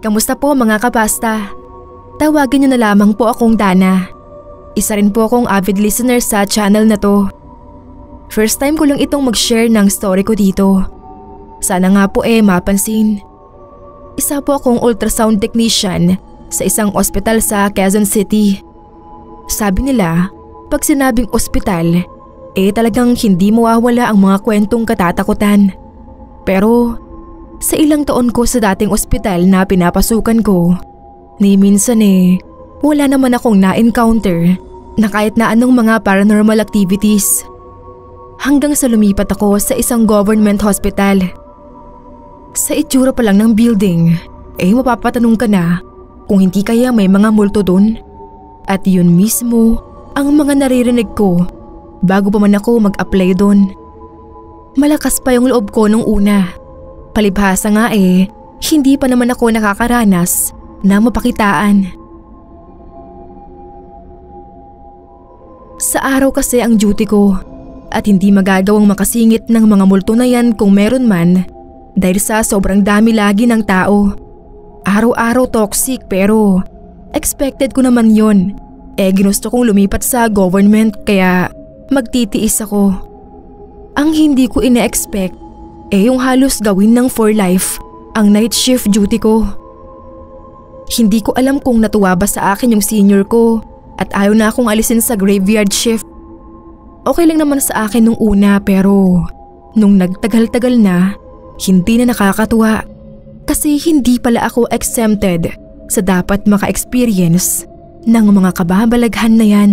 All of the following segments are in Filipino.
Kamusta po mga kapasta? Tawagin niyo na lamang po akong Dana. Isa rin po akong avid listener sa channel na to. First time ko lang itong mag-share ng story ko dito. Sana nga po mapansin. Isa po akong ultrasound technician sa isang ospital sa Quezon City. Sabi nila, pag sinabing ospital, talagang hindi mawawala ang mga kwentong katatakutan. Pero sa ilang taon ko sa dating ospital na pinapasukan ko, ni minsan wala naman akong na-encounter na kahit na anong mga paranormal activities. Hanggang sa lumipat ako sa isang government hospital. Sa itsura pa lang ng building, mapapatanong ka na kung hindi kaya may mga multo dun. At yun mismo ang mga naririnig ko bago pa man ako mag-apply dun. Malakas pa yung loob ko nung una. Palibhasa nga hindi pa naman ako nakakaranas na mapakitaan. Sa araw kasi ang duty ko at hindi magagawang makasingit ng mga multo na yan kung meron man dahil sa sobrang dami lagi ng tao. Araw-araw toxic pero expected ko naman yon. Ginusto kong lumipat sa government kaya magtitiis ako. Ang hindi ko ine-expect yung halos gawin ng for life ang night shift duty ko. Hindi ko alam kung natuwa ba sa akin yung senior ko at ayaw na akong alisin sa graveyard shift. Okay lang naman sa akin nung una pero nung nagtagal-tagal na, hindi na nakakatuwa kasi hindi pala ako exempted sa dapat maka-experience ng mga kababalaghan na yan.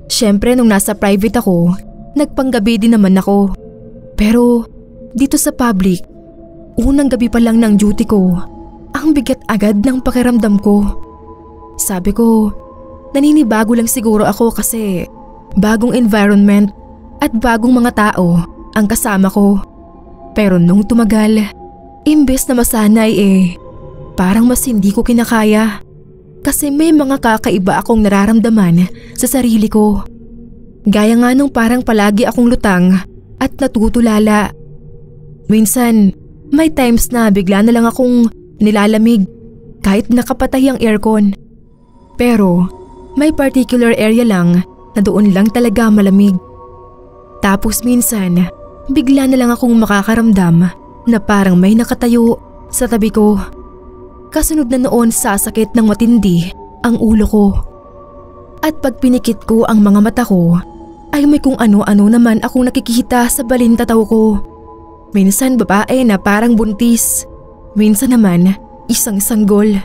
Siyempre nung nasa private ako, nagpanggabi din naman ako. Pero dito sa public, unang gabi pa lang ng duty ko, ang bigat agad ng pakiramdam ko. Sabi ko, naninibago lang siguro ako kasi bagong environment at bagong mga tao ang kasama ko. Pero nung tumagal, imbes na masanay parang mas hindi ko kinakaya. Kasi may mga kakaiba akong nararamdaman sa sarili ko. Gaya nga nung parang palagi akong lutang at natutulala. Minsan, may times na bigla na lang akong nilalamig kahit nakapatay ang aircon. Pero may particular area lang na doon lang talaga malamig. Tapos minsan, bigla na lang akong makakaramdam na parang may nakatayo sa tabi ko. Kasunod na noon sasakit ng matindi ang ulo ko. At pag pinikit ko ang mga mata ko, ay may kung ano-ano naman akong nakikita sa balintataw ko. Minsan babae na parang buntis, minsan naman isang sanggol.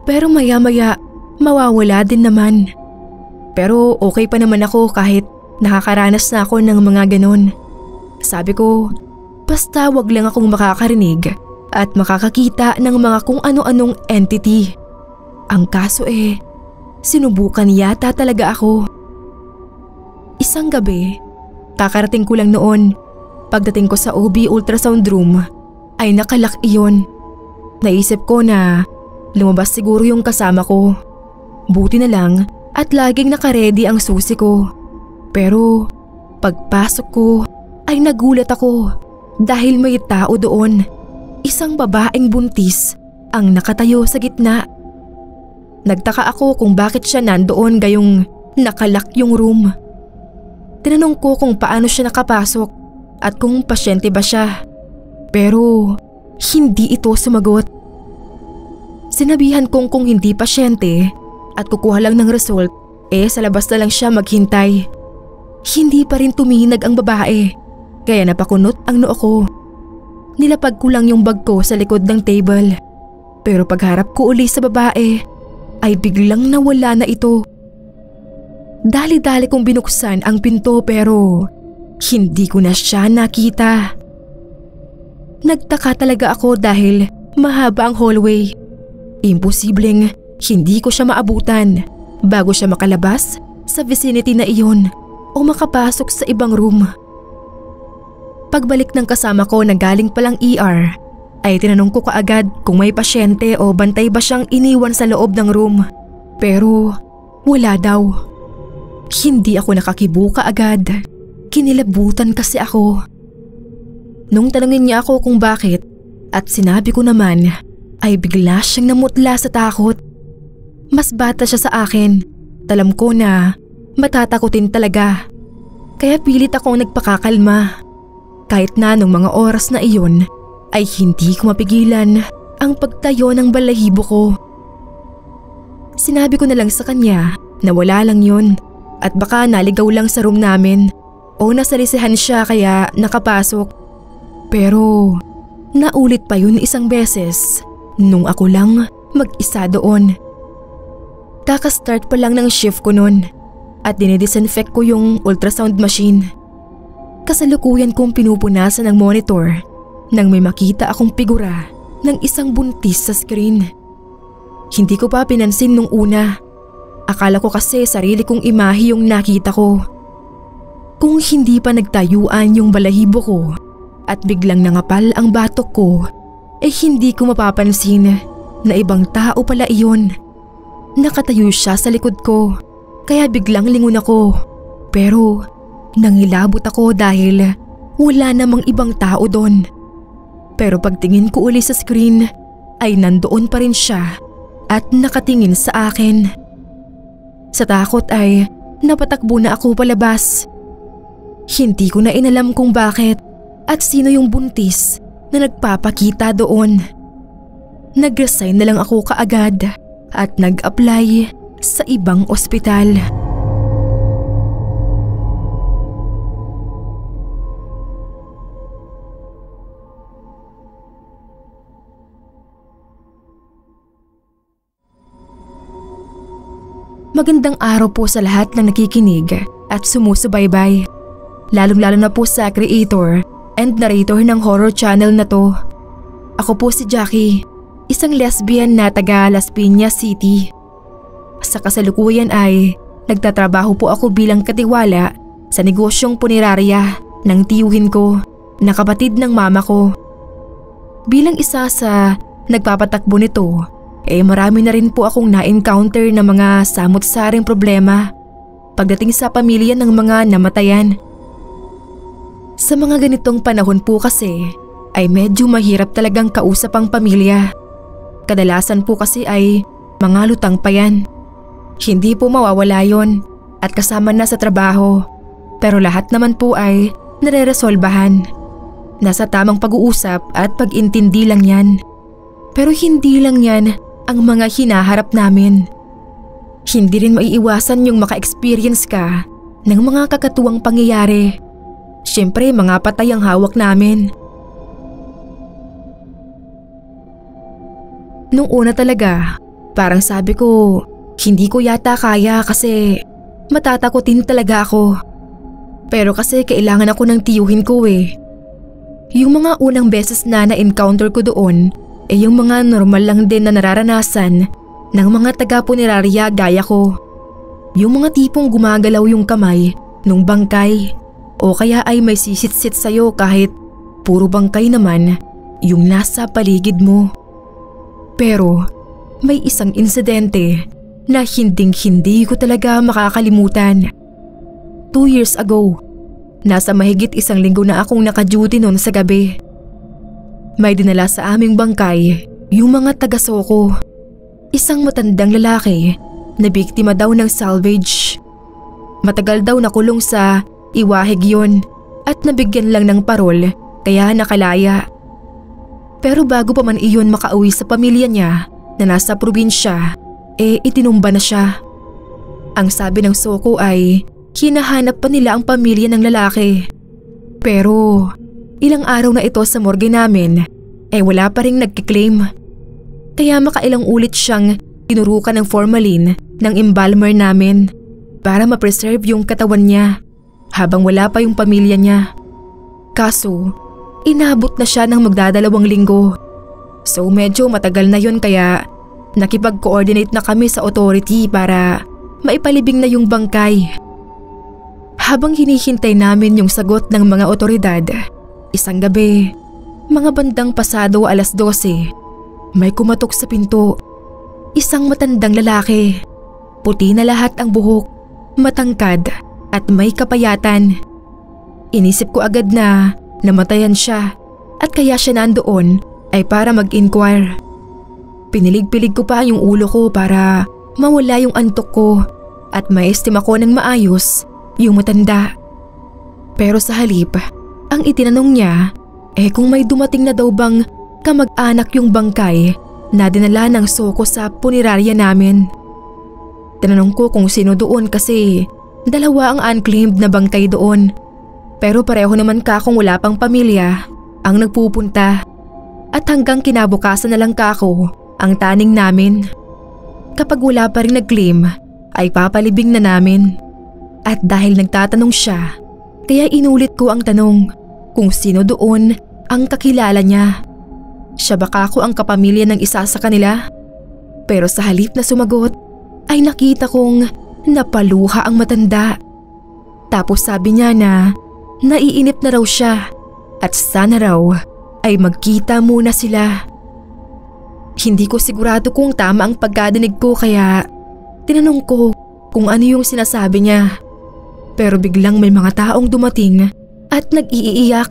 Pero maya-maya mawawala din naman. Pero okay pa naman ako kahit nakakaranas na ako ng mga ganon. Sabi ko, basta wag lang akong makakarinig at makakakita ng mga kung ano-anong entity. Ang kaso sinubukan yata talaga ako. Isang gabi, kakarating ko lang noon. Pagdating ko sa OB ultrasound room, ay nakalak iyon. Naisip ko na lumabas siguro yung kasama ko. Buti na lang at laging nakaredy ang susi ko. Pero pagpasok ko ay nagulat ako dahil may tao doon. Isang babaeng buntis ang nakatayo sa gitna. Nagtaka ako kung bakit siya nandoon gayong nakalak yung room. Tinanong ko kung paano siya nakapasok at kung pasyente ba siya. Pero hindi ito sumagot. Sinabihan kong kung hindi pasyente at kukuha lang ng result, sa labas na lang siya maghintay. Hindi pa rin tuminag ang babae, kaya napakunot ang noo ko. Nilapag ko lang yung bag ko sa likod ng table. Pero pagharap ko uli sa babae, ay biglang nawala na ito. Dali-dali kong binuksan ang pinto pero hindi ko na siya nakita. Nagtaka talaga ako dahil mahaba ang hallway. Imposibleng hindi ko siya maabutan bago siya makalabas sa vicinity na iyon o makapasok sa ibang room. Pagbalik ng kasama ko na galing palang ER, ay tinanong ko kaagad kung may pasyente o bantay ba siyang iniwan sa loob ng room. Pero wala daw. Hindi ako nakakibuka agad. Kinilabutan kasi ako. Nung tanungin niya ako kung bakit at sinabi ko naman ay bigla siyang namutla sa takot. Mas bata siya sa akin. Alam ko na matatakutin talaga. Kaya pilit akong nagpakakalma. Kahit na nung mga oras na iyon ay hindi ko mapigilan ang pagtayo ng balahibo ko. Sinabi ko na lang sa kanya na wala lang yun at baka naligaw lang sa room namin o nasalisihan siya kaya nakapasok. Pero naulit pa yun isang beses nung ako lang mag-isa doon. Kaka-start pa lang ng shift ko nun at dinidisinfect ko yung ultrasound machine. Kasalukuyan kong pinupunasan ng monitor nang may makita akong figura ng isang buntis sa screen. Hindi ko pa pinansin nung una. Akala ko kasi sarili kong imahe yung nakita ko. Kung hindi pa nagtayuan yung balahibo ko at biglang nangapal ang batok ko, eh hindi ko mapapansin na ibang tao pala iyon. Nakatayo siya sa likod ko, kaya biglang lingon ako. Pero nangilabot ako dahil wala namang ibang tao doon. Pero pagtingin ko uli sa screen ay nandoon pa rin siya at nakatingin sa akin. Sa takot ay napatakbo na ako palabas. Hindi ko na inalam kung bakit at sino yung buntis na nagpapakita doon. Nag-resign na lang ako kaagad at nag-apply sa ibang ospital. Magandang araw po sa lahat ng nakikinig at sumusubaybay. Lalong-lalo na po sa creator and narrator ng horror channel na to. Ako po si Jackie, isang lesbian na taga Las Piñas City. Sa kasalukuyan ay nagtatrabaho po ako bilang katiwala sa negosyong punerarya ng tiyuhin ko na kapatid ng mama ko. Bilang isa sa nagpapatakbo nito, marami na rin po akong na-encounter na mga samot-saring problema pagdating sa pamilya ng mga namatayan. Sa mga ganitong panahon po kasi ay medyo mahirap talagang kausap ang pamilya. Kadalasan po kasi ay mga lutang pa yan. Hindi po mawawala yon at kasama na sa trabaho, pero lahat naman po ay nare-resolbahan. Nasa tamang pag-uusap at pag-intindi lang yan. Pero hindi lang yan ang mga hinaharap namin. Hindi rin maiiwasan yung maka-experience ka ng mga kakatuwang pangyayari. Siyempre, mga patay ang hawak namin. Nung una talaga, parang sabi ko, hindi ko yata kaya kasi matatakotin talaga ako. Pero kasi kailangan ako ng tiyuhin ko eh. Yung mga unang beses na na-encounter ko doon, yung mga normal lang din na nararanasan ng mga taga-punerarya gaya ko. Yung mga tipong gumagalaw yung kamay nung bangkay o kaya ay may sisit-sit sa'yo kahit puro bangkay naman yung nasa paligid mo. Pero may isang insidente na hinding-hindi ko talaga makakalimutan. 2 years ago, nasa mahigit 1 linggo na akong naka-duty noon sa gabi. May dinala sa aming bangkay yung mga taga-Soko. Isang matandang lalaki na biktima daw ng salvage. Matagal daw nakulong sa Iwahig yun at nabigyan lang ng parol kaya nakalaya. Pero bago pa man iyon makauwi sa pamilya niya na nasa probinsya, itinumba na siya. Ang sabi ng Soko ay hinahanap pa nila ang pamilya ng lalaki. Pero ilang araw na ito sa morgue namin, wala pa ring nagkiklaim. Kaya makailang ulit siyang tinurukan ng formalin ng embalmer namin para ma-preserve yung katawan niya habang wala pa yung pamilya niya. Kaso, inabot na siya ng magdadalawang linggo. So medyo matagal na yun kaya nakipag-coordinate na kami sa authority para maipalibing na yung bangkay. Habang hinihintay namin yung sagot ng mga otoridad, isang gabi, mga bandang pasado 12:00, may kumatok sa pinto. Isang matandang lalaki. Puti na lahat ang buhok, matangkad at may kapayatan. Inisip ko agad na namatayan siya at kaya siya nandoon ay para mag-inquire. Pinilig-pilig ko pa yung ulo ko para mawala yung antok ko at maestima ko ng maayos yung matanda. Pero sa halip, ang itinanong niya kung may dumating na daw bang kamag-anak yung bangkay na dinala ng soko sa punerarya namin. Tinanong ko kung sino doon kasi dalawa ang unclaimed na bangkay doon. Pero pareho naman kakong wala pang pamilya ang nagpupunta. At hanggang kinabukasan na lang kako ang taning namin. Kapag wala pa rin nag-claim ay papalibing na namin. At dahil nagtatanong siya, kaya inulit ko ang tanong kung sino doon ang kakilala niya. Siya ba kako ang kapamilya ng isa sa kanila? Pero sa halip na sumagot ay nakita kong napaluha ang matanda. Tapos sabi niya na naiinip na raw siya at sana raw ay magkita muna sila. Hindi ko sigurado kung tama ang pagkadinig ko kaya tinanong ko kung ano yung sinasabi niya. Pero biglang may mga taong dumating at nag-iiyak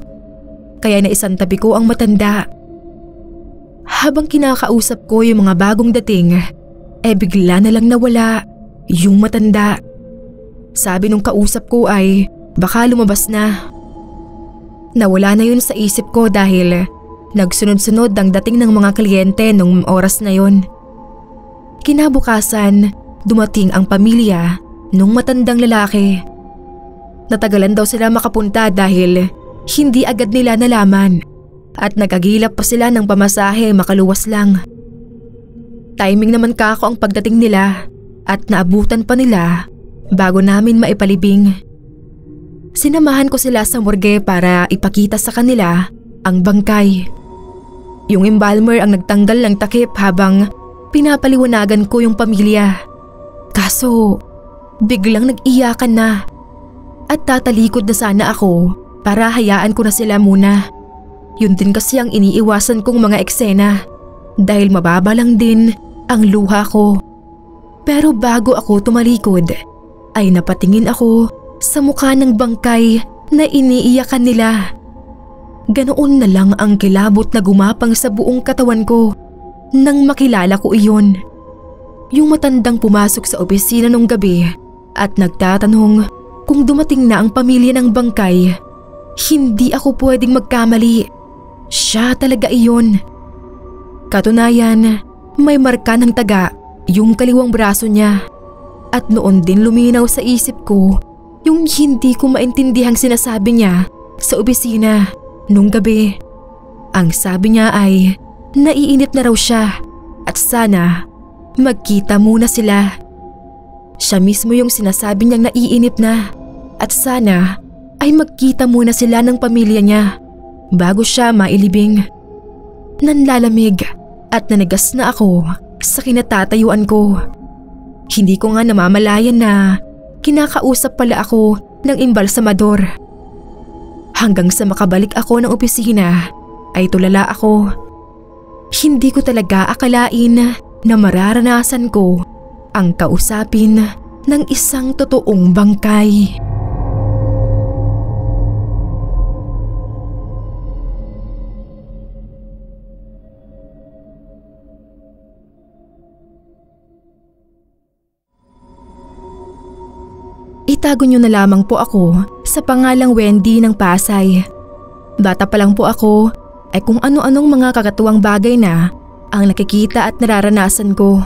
kaya naisantabi ko ang matanda. Habang kinakausap ko yung mga bagong dating, bigla na lang nawala yung matanda. Sabi nung kausap ko ay baka lumabas na. Nawala na yun sa isip ko dahil nagsunod-sunod ang dating ng mga kliyente nung oras na yun. Kinabukasan, dumating ang pamilya nung matandang lalaki. Natagalan daw sila makapunta dahil hindi agad nila nalaman at nagagilap pa sila ng pamasahe makaluwas lang. Timing naman kako ang pagdating nila at naabutan pa nila bago namin maipalibing. Sinamahan ko sila sa morgue para ipakita sa kanila ang bangkay. Yung embalmer ang nagtanggal ng takip habang pinapaliwanagan ko yung pamilya. Kaso biglang nag-iyakan na at tatalikod na sana ako para hayaan ko na sila muna. Yun din kasi ang iniiwasan kong mga eksena dahil mababa lang din ang luha ko. Pero bago ako tumalikod ay napatingin ako sa mukha ng bangkay na iniiyakan nila. Ganoon na lang ang kilabot na gumapang sa buong katawan ko nang makilala ko iyon. Yung matandang pumasok sa opisina nung gabi at nagtatanong kung dumating na ang pamilya ng bangkay. Hindi ako pwedeng magkamali. Siya talaga iyon. Katunayan, may marka ng taga yung kaliwang braso niya. At noon din luminaw sa isip ko yung hindi ko maintindihang sinasabi niya sa opisina nung gabi. Ang sabi niya ay naiinip na raw siya at sana magkita muna sila. Siya mismo yung sinasabi niyang naiinip na at sana ay magkita muna sila ng pamilya niya bago siya mailibing. Nanlalamig at nanigas na ako sa kinatatayuan ko. Hindi ko nga namamalayan na kinakausap pala ako ng imbalsamador. Hanggang sa makabalik ako ng opisina ay tulala ako. Hindi ko talaga akalain na mararanasan ko ang kausapin ng isang totoong bangkay. Itago niyo na lamang po ako sa pangalang Wendy ng Pasay. Bata pa lang po ako ay kung ano-anong mga kakatuwang bagay na ang nakikita at nararanasan ko.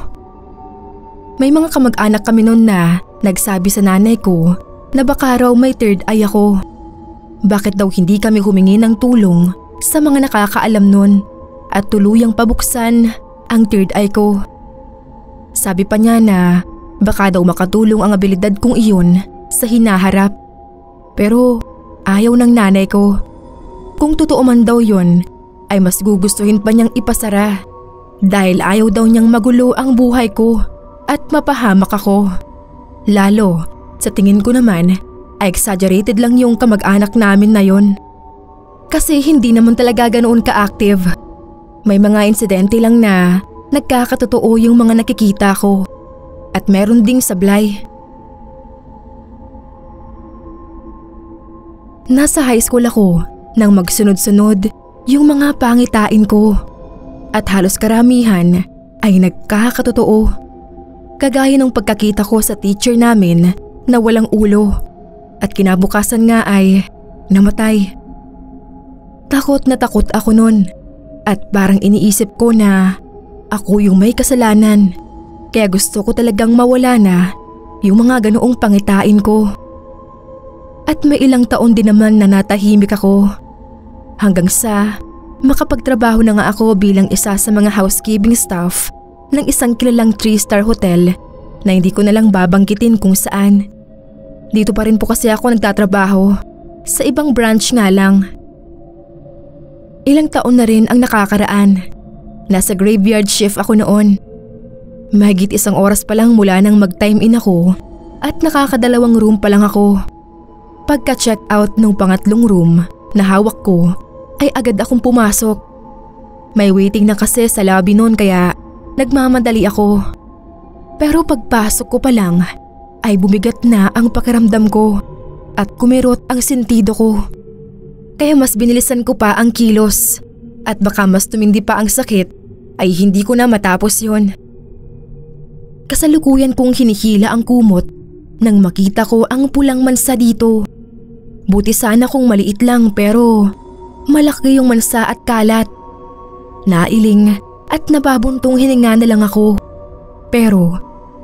May mga kamag-anak kami noon na nagsabi sa nanay ko na baka raw may third eye ako. Bakit daw hindi kami humingi ng tulong sa mga nakakaalam noon at tuluyang pabuksan ang third eye ko. Sabi pa niya na baka daw makatulong ang abilidad kong iyon sa hinaharap. Pero ayaw ng nanay ko. Kung totoo man daw yun, ay mas gugustuhin pa niyang ipasara dahil ayaw daw niyang magulo ang buhay ko at mapahamak ako. Lalo sa tingin ko naman ay exaggerated lang yung kamag-anak namin na yon. Kasi hindi naman talaga ganoon ka-active. May mga insidente lang na nagkakatotoo yung mga nakikita ko at meron ding sablay. Nasa high school ako nang magsunod-sunod yung mga pangitain ko at halos karamihan ay nagkakatotoo. Kagaya ng pagkakita ko sa teacher namin na walang ulo at kinabukasan nga ay namatay. Takot na takot ako nun at parang iniisip ko na ako yung may kasalanan, kaya gusto ko talagang mawala na yung mga ganoong pangitain ko. At may ilang taon din naman na natahimik ako hanggang sa makapagtrabaho na nga ako bilang isa sa mga housekeeping staff ng isang kilalang 3-star hotel na hindi ko nalang babanggitin kung saan. Dito pa rin po kasi ako nagtatrabaho, sa ibang branch nga lang. Ilang taon na rin ang nakakaraan. Nasa graveyard shift ako noon. Mahigit 1 oras pa lang mula nang mag-time in ako at nakakadalawang room pa lang ako. Pagka-check out ng pangatlong room na hawak ko ay agad akong pumasok. May waiting na kasi sa lobby noon kaya nagmamadali ako. Pero pagpasok ko pa lang ay bumigat na ang pakiramdam ko at kumirot ang sentido ko. Kaya mas binilisan ko pa ang kilos at baka mas tumindi pa ang sakit ay hindi ko na matapos yon. Kasalukuyan kong hinihila ang kumot nang makita ko ang pulang mansa dito. Buti sana kung maliit lang pero malaki yung mansa at kalat. Nailing at nababuntong hininga na lang ako. Pero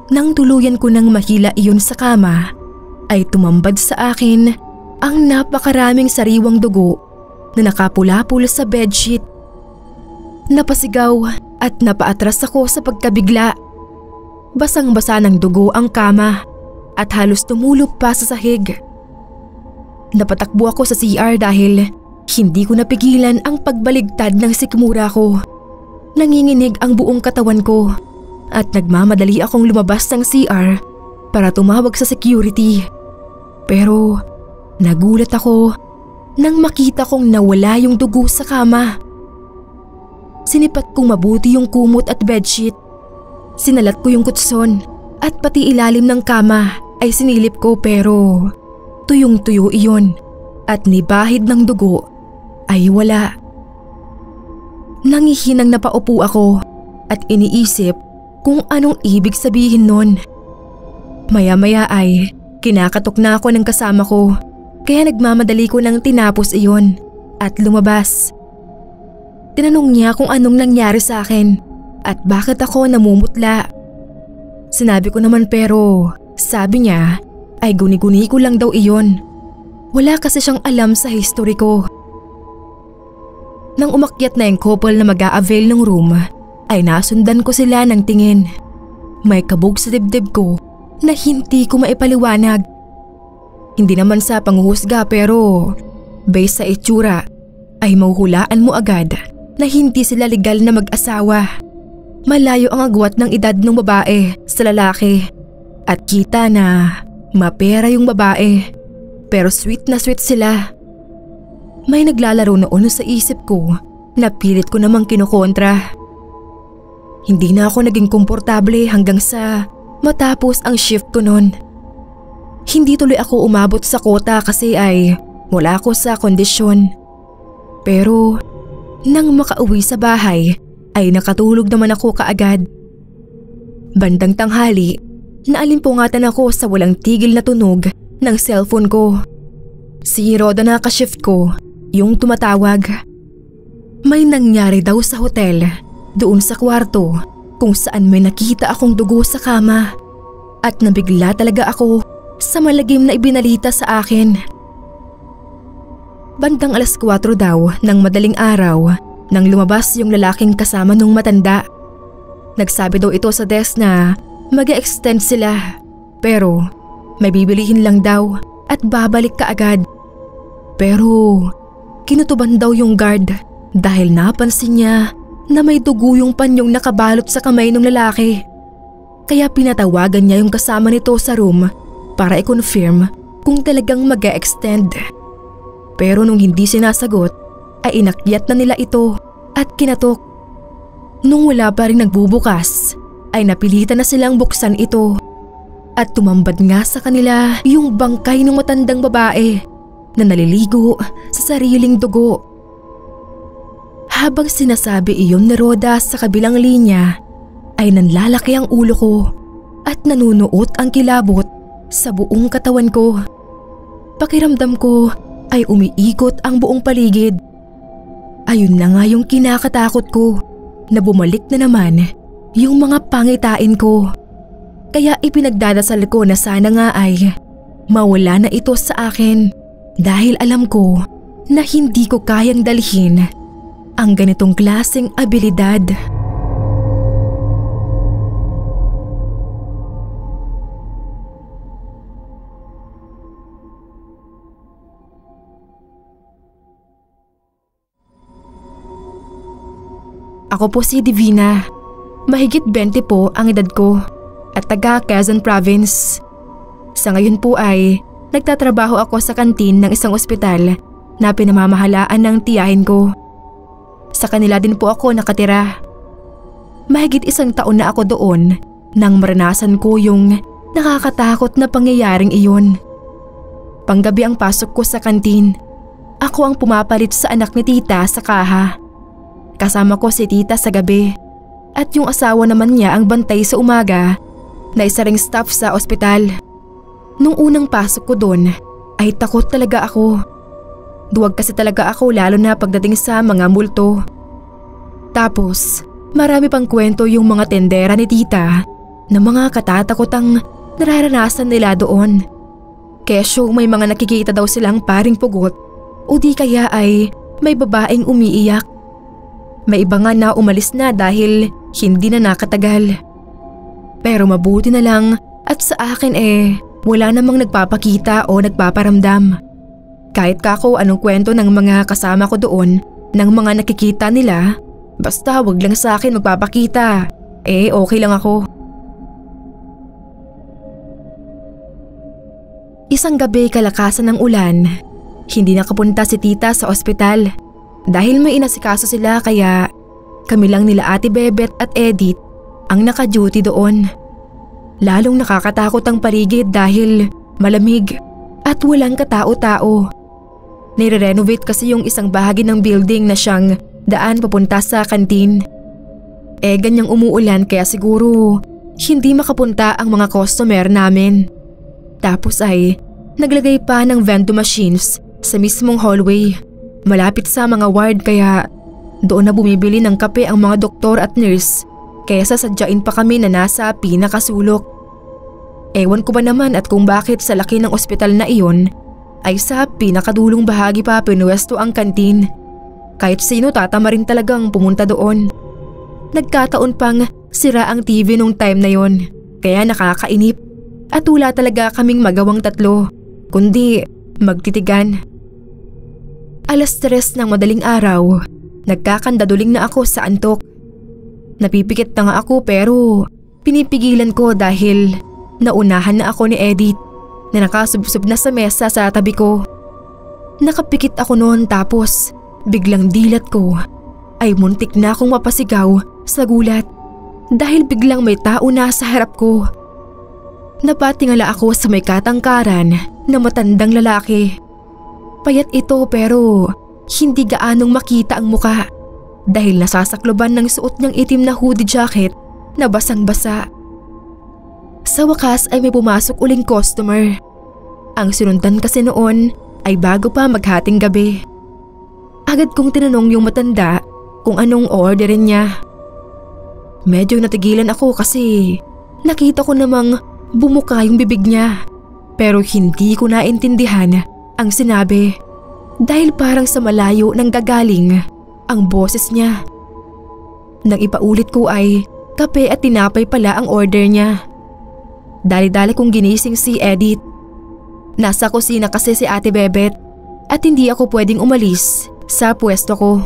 nang tuluyan ko nang mahila iyon sa kama ay tumambad sa akin ang napakaraming sariwang dugo na nakapula-pula sa bedsheet. Napasigaw at napaatras ako sa pagkabigla. Basang-basa ng dugo ang kama at halos tumulog pa sa sahig. Napatakbo ako sa CR dahil hindi ko napigilan ang pagbaligtad ng sikmura ko. Nanginginig ang buong katawan ko at nagmamadali akong lumabas ng CR para tumawag sa security. Pero nagulat ako nang makita kong nawala yung dugo sa kama. Sinipat kong mabuti yung kumot at bedsheet. Sinalat ko yung kutson at pati ilalim ng kama ay sinilip ko pero tuyong-tuyo iyon at nibahid ng dugo ay wala. Nangihinang napaupo ako at iniisip kung anong ibig sabihin nun. Maya-maya ay kinakatok na ako ng kasama ko kaya nagmamadali ko nang tinapos iyon at lumabas. Tinanong niya kung anong nangyari sa akin at bakit ako namumutla. Sinabi ko naman pero sabi niya ay guni-guni ko lang daw iyon. Wala kasi siyang alam sa history ko. Nang umakyat na yung couple na mag-a-avail ng room ay nasundan ko sila ng tingin. May kabog sa dibdib ko na hindi ko maipaliwanag. Hindi naman sa panghuhusga pero based sa itsura ay mahuhulaan mo agad na hindi sila legal na mag-asawa. Malayo ang agwat ng edad ng babae sa lalaki at kita na mapera yung babae pero sweet na sweet sila. May naglalaro noon sa isip ko na pilit ko namang kinukontra. Hindi na ako naging komportable hanggang sa matapos ang shift ko noon. Hindi tuloy ako umabot sa kota kasi ay wala ako sa kondisyon. Pero nang makauwi sa bahay ay nakatulog naman ako kaagad. Bandang tanghali, naalimpungatan ako sa walang tigil na tunog ng cellphone ko. Si Roda na ka-shift ko, yung tumatawag. May nangyari daw sa hotel, doon sa kwarto, kung saan may nakita akong dugo sa kama. At nabigla talaga ako sa malagim na ibinalita sa akin. Bandang 4:00 daw ng madaling araw nang lumabas yung lalaking kasama nung matanda. Nagsabi daw ito sa desk na mag-e-extend sila pero may bibilihin lang daw at babalik kaagad. Pero kinutuban daw yung guard dahil napansin niya na may dugo yung panyong nakabalot sa kamay ng lalaki. Kaya pinatawagan niya yung kasama nito sa room para i-confirm kung talagang mag-e-extend. Pero nung hindi sinasagot ay inakyat na nila ito at kinatok. Nung wala pa rin nagbubukas ay napilitan na silang buksan ito at tumambad nga sa kanila yung bangkay ng matandang babae na naliligo sa sariling dugo. Habang sinasabi iyon ni Roda sa kabilang linya ay nanlalaki ang ulo ko at nanunuot ang kilabot sa buong katawan ko. Pakiramdam ko ay umiikot ang buong paligid. Ayun na nga yung kinakatakot ko, na bumalik na naman yung mga pangitain ko. Kaya ipinagdadasal ko na sana nga ay mawala na ito sa akin, dahil alam ko na hindi ko kayang dalhin ang ganitong klaseng abilidad. Ako po si Divina. Mahigit 20 po ang edad ko at taga Quezon Province. Sa ngayon po ay nagtatrabaho ako sa kantin ng isang ospital na pinamamahalaan ng tiyahin ko. Sa kanila din po ako nakatira. Mahigit 1 taon na ako doon nang maranasan ko yung nakakatakot na pangyayaring iyon. Panggabi ang pasok ko sa kantin. Ako ang pumapalit sa anak ni tita sa kaha. Kasama ko si tita sa gabi at yung asawa naman niya ang bantay sa umaga na isa ring staff sa ospital. Nung unang pasok ko doon ay takot talaga ako. Duwag kasi talaga ako lalo na pagdating sa mga multo. Tapos marami pang kwento yung mga tendera ni tita na mga katatakotang nararanasan nila doon. Kesyo may mga nakikita daw silang paring pugot o di kaya ay may babaeng umiiyak. May iba nga na umalis na dahil hindi na nakatagal. Pero mabuti na lang at sa akin wala namang nagpapakita o nagpaparamdam. Kahit kako anong kwento ng mga kasama ko doon ng mga nakikita nila, basta wag lang sa akin magpapakita, okay lang ako. Isang gabi kalakasan ng ulan, hindi nakapunta si tita sa ospital. Dahil may inasikaso sila kaya kami lang nila Ate Bebet at Edith ang naka-duty doon. Lalong nakakatakot ang paligid dahil malamig at walang katao-tao. Nire-renovate kasi yung isang bahagi ng building na siyang daan papunta sa kantin. Ganyang umuulan kaya siguro hindi makapunta ang mga customer namin. Tapos ay naglagay pa ng vending machines sa mismong hallway. Malapit sa mga ward kaya doon na bumibili ng kape ang mga doktor at nurse kaysa sadyain pa kami na nasa pinakasulok. Ewan ko ba naman at kung bakit sa laki ng ospital na iyon ay sa pinakadulong bahagi pa pinuwesto ang kantin. Kahit sino tatama rin talagang pumunta doon. Nagkataon pang sira ang TV nung time na yon kaya nakakainip at wala talaga kaming magawang tatlo kundi magtitigan. 3:00 ng madaling araw, nagkakandaduling na ako sa antok. Napipikit na nga ako pero pinipigilan ko dahil naunahan na ako ni Edith na nakasubsob na sa mesa sa tabi ko. Nakapikit ako noon tapos biglang dilat ko ay muntik na akong mapasigaw sa gulat dahil biglang may tao na sa harap ko. Napatingala ako sa may katangkaran na matandang lalaki. Payat ito pero hindi gaanong makita ang muka dahil nasasakloban ng suot niyang itim na hoodie jacket na basang-basa. Sa wakas ay may pumasok uling customer. Ang sinundan kasi noon ay bago pa maghating gabi. Agad kong tinanong yung matanda kung anong orderin niya. Medyo natigilan ako kasi nakita ko namang bumuka yung bibig niya pero hindi ko naintindihan ang sinabi dahil parang sa malayo nang gagaling ang boses niya. Nang ipaulit ko ay kape at tinapay pala ang order niya. Dali-dali kong ginising si Edith. Nasa kusina kasi si Ate Bebet at hindi ako pwedeng umalis sa pwesto ko.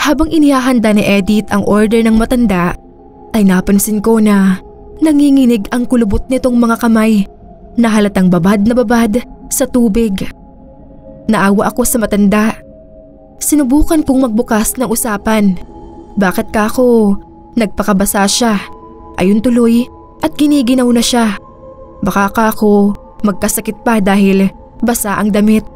Habang inihahanda ni Edith ang order ng matanda ay napansin ko na nanginginig ang kulubot nitong mga kamay na halatang babad na babad sa tubig. Naawa ako sa matanda. Sinubukan kong magbukas ng usapan. Bakit ka ako? Nagpakabasa siya. Ayun tuloy at giniginaw na siya. Baka ka ako magkasakit pa dahil basa ang damit.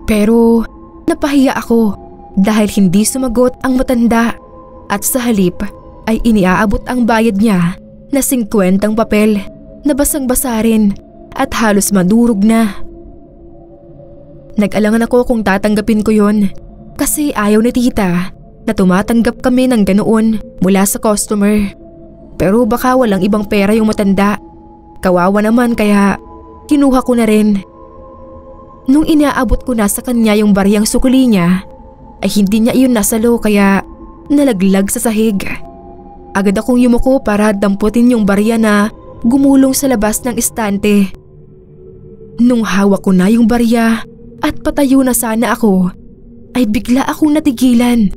Pero napahiya ako dahil hindi sumagot ang matanda at sa halip ay iniaabot ang bayad niya na 50 papel na basang-basa rin at halos madurog na. Nag-alangan ako kung tatanggapin ko yon kasi ayaw ni tita na tumatanggap kami ng ganoon mula sa customer. Pero baka walang ibang pera yung matanda. Kawawa naman kaya kinuha ko na rin. Nung inaabot ko na sa kanya yung bariyang sukli niya, ay hindi niya iyon nasalo kaya nalaglag sa sahig. Agad akong yumuko para damputin yung barya na gumulong sa labas ng estante. Nung hawak ko na yung barya at patayo na sana ako, ay bigla akong natigilan.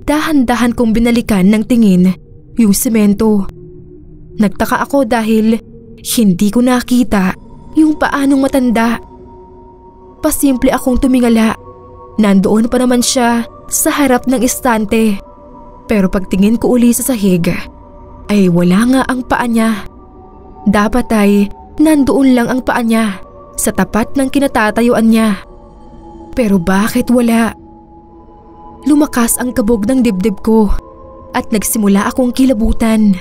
Dahan-dahan kong binalikan ng tingin yung semento. Nagtaka ako dahil hindi ko nakita yung paanong matanda. Pasimple akong tumingala. Nandoon pa naman siya sa harap ng estante. Pero pagtingin ko uli sa sahig, ay wala nga ang paa niya. Dapat ay nandoon lang ang paa niya sa tapat ng kinatatayuan niya. Pero bakit wala? Lumakas ang kabog ng dibdib ko at nagsimula akong kilabutan.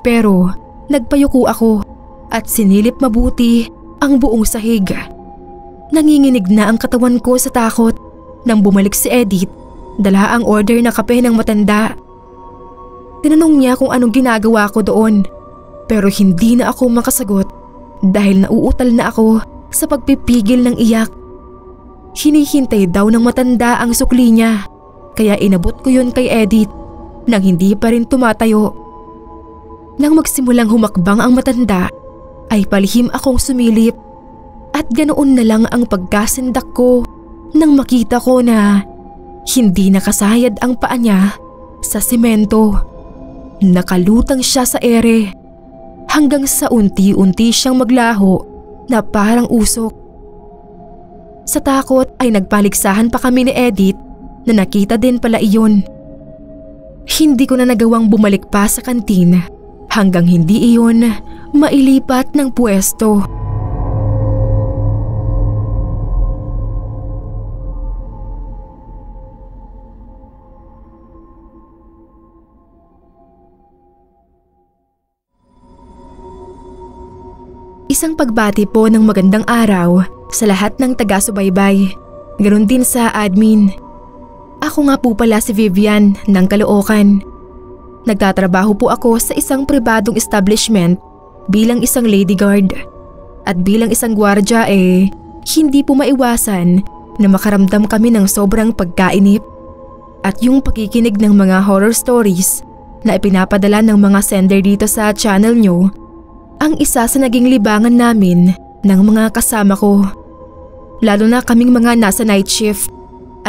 Pero nagpayuko ako at sinilip mabuti ang buong sahig. Nanginginig na ang katawan ko sa takot nang bumalik si Edith, dala ang order na kape ng matanda. Tinanong niya kung anong ginagawa ko doon, pero hindi na ako makasagot dahil nauutal na ako sa pagpipigil ng iyak. Hinihintay daw ng matanda ang sukli niya, kaya inabot ko yun kay Edith nang hindi pa rin tumatayo. Nang magsimulang humakbang ang matanda, ay palihim akong sumilip at ganoon na lang ang pagkasindak ko nang makita ko na hindi nakasayad ang paa niya sa semento. Nakalutang siya sa ere hanggang sa unti-unti siyang maglaho na parang usok. Sa takot ay nagpaligsahan pa kami ni Edith na nakita din pala iyon. Hindi ko na nagawang bumalik pa sa kantin hanggang hindi iyon mailipat ng pwesto. Isang pagbati po ng magandang araw sa lahat ng taga-subaybay, ganoon din sa admin. Ako nga po pala si Vivian ng Caloocan. Nagtatrabaho po ako sa isang pribadong establishment bilang isang lady guard. At bilang isang gwardya hindi po maiwasan na makaramdam kami ng sobrang pagkainip. At yung pakikinig ng mga horror stories na ipinapadala ng mga sender dito sa channel nyo, ang isa sa naging libangan namin ng mga kasama ko. Lalo na kaming mga nasa night shift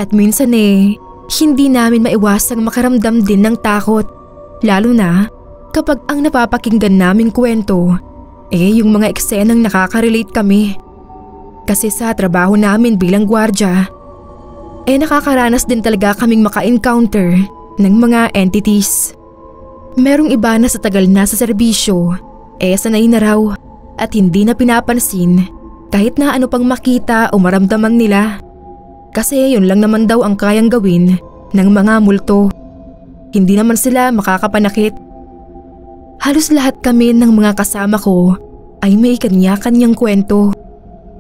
at minsan hindi namin maiwasang makaramdam din ng takot. Lalo na kapag ang napapakinggan naming kwento yung mga eksenang nakaka-relate kami. Kasi sa trabaho namin bilang gwardya, nakakaranas din talaga kaming maka-encounter ng mga entities. Merong iba na sa tagal na sa serbisyo, sanay na raw at hindi na pinapansin kahit na ano pang makita o maramdaman nila. Kasi yun lang naman daw ang kayang gawin ng mga multo. Hindi naman sila makakapanakit. Halos lahat kami ng mga kasama ko ay may kanya-kanyang kwento.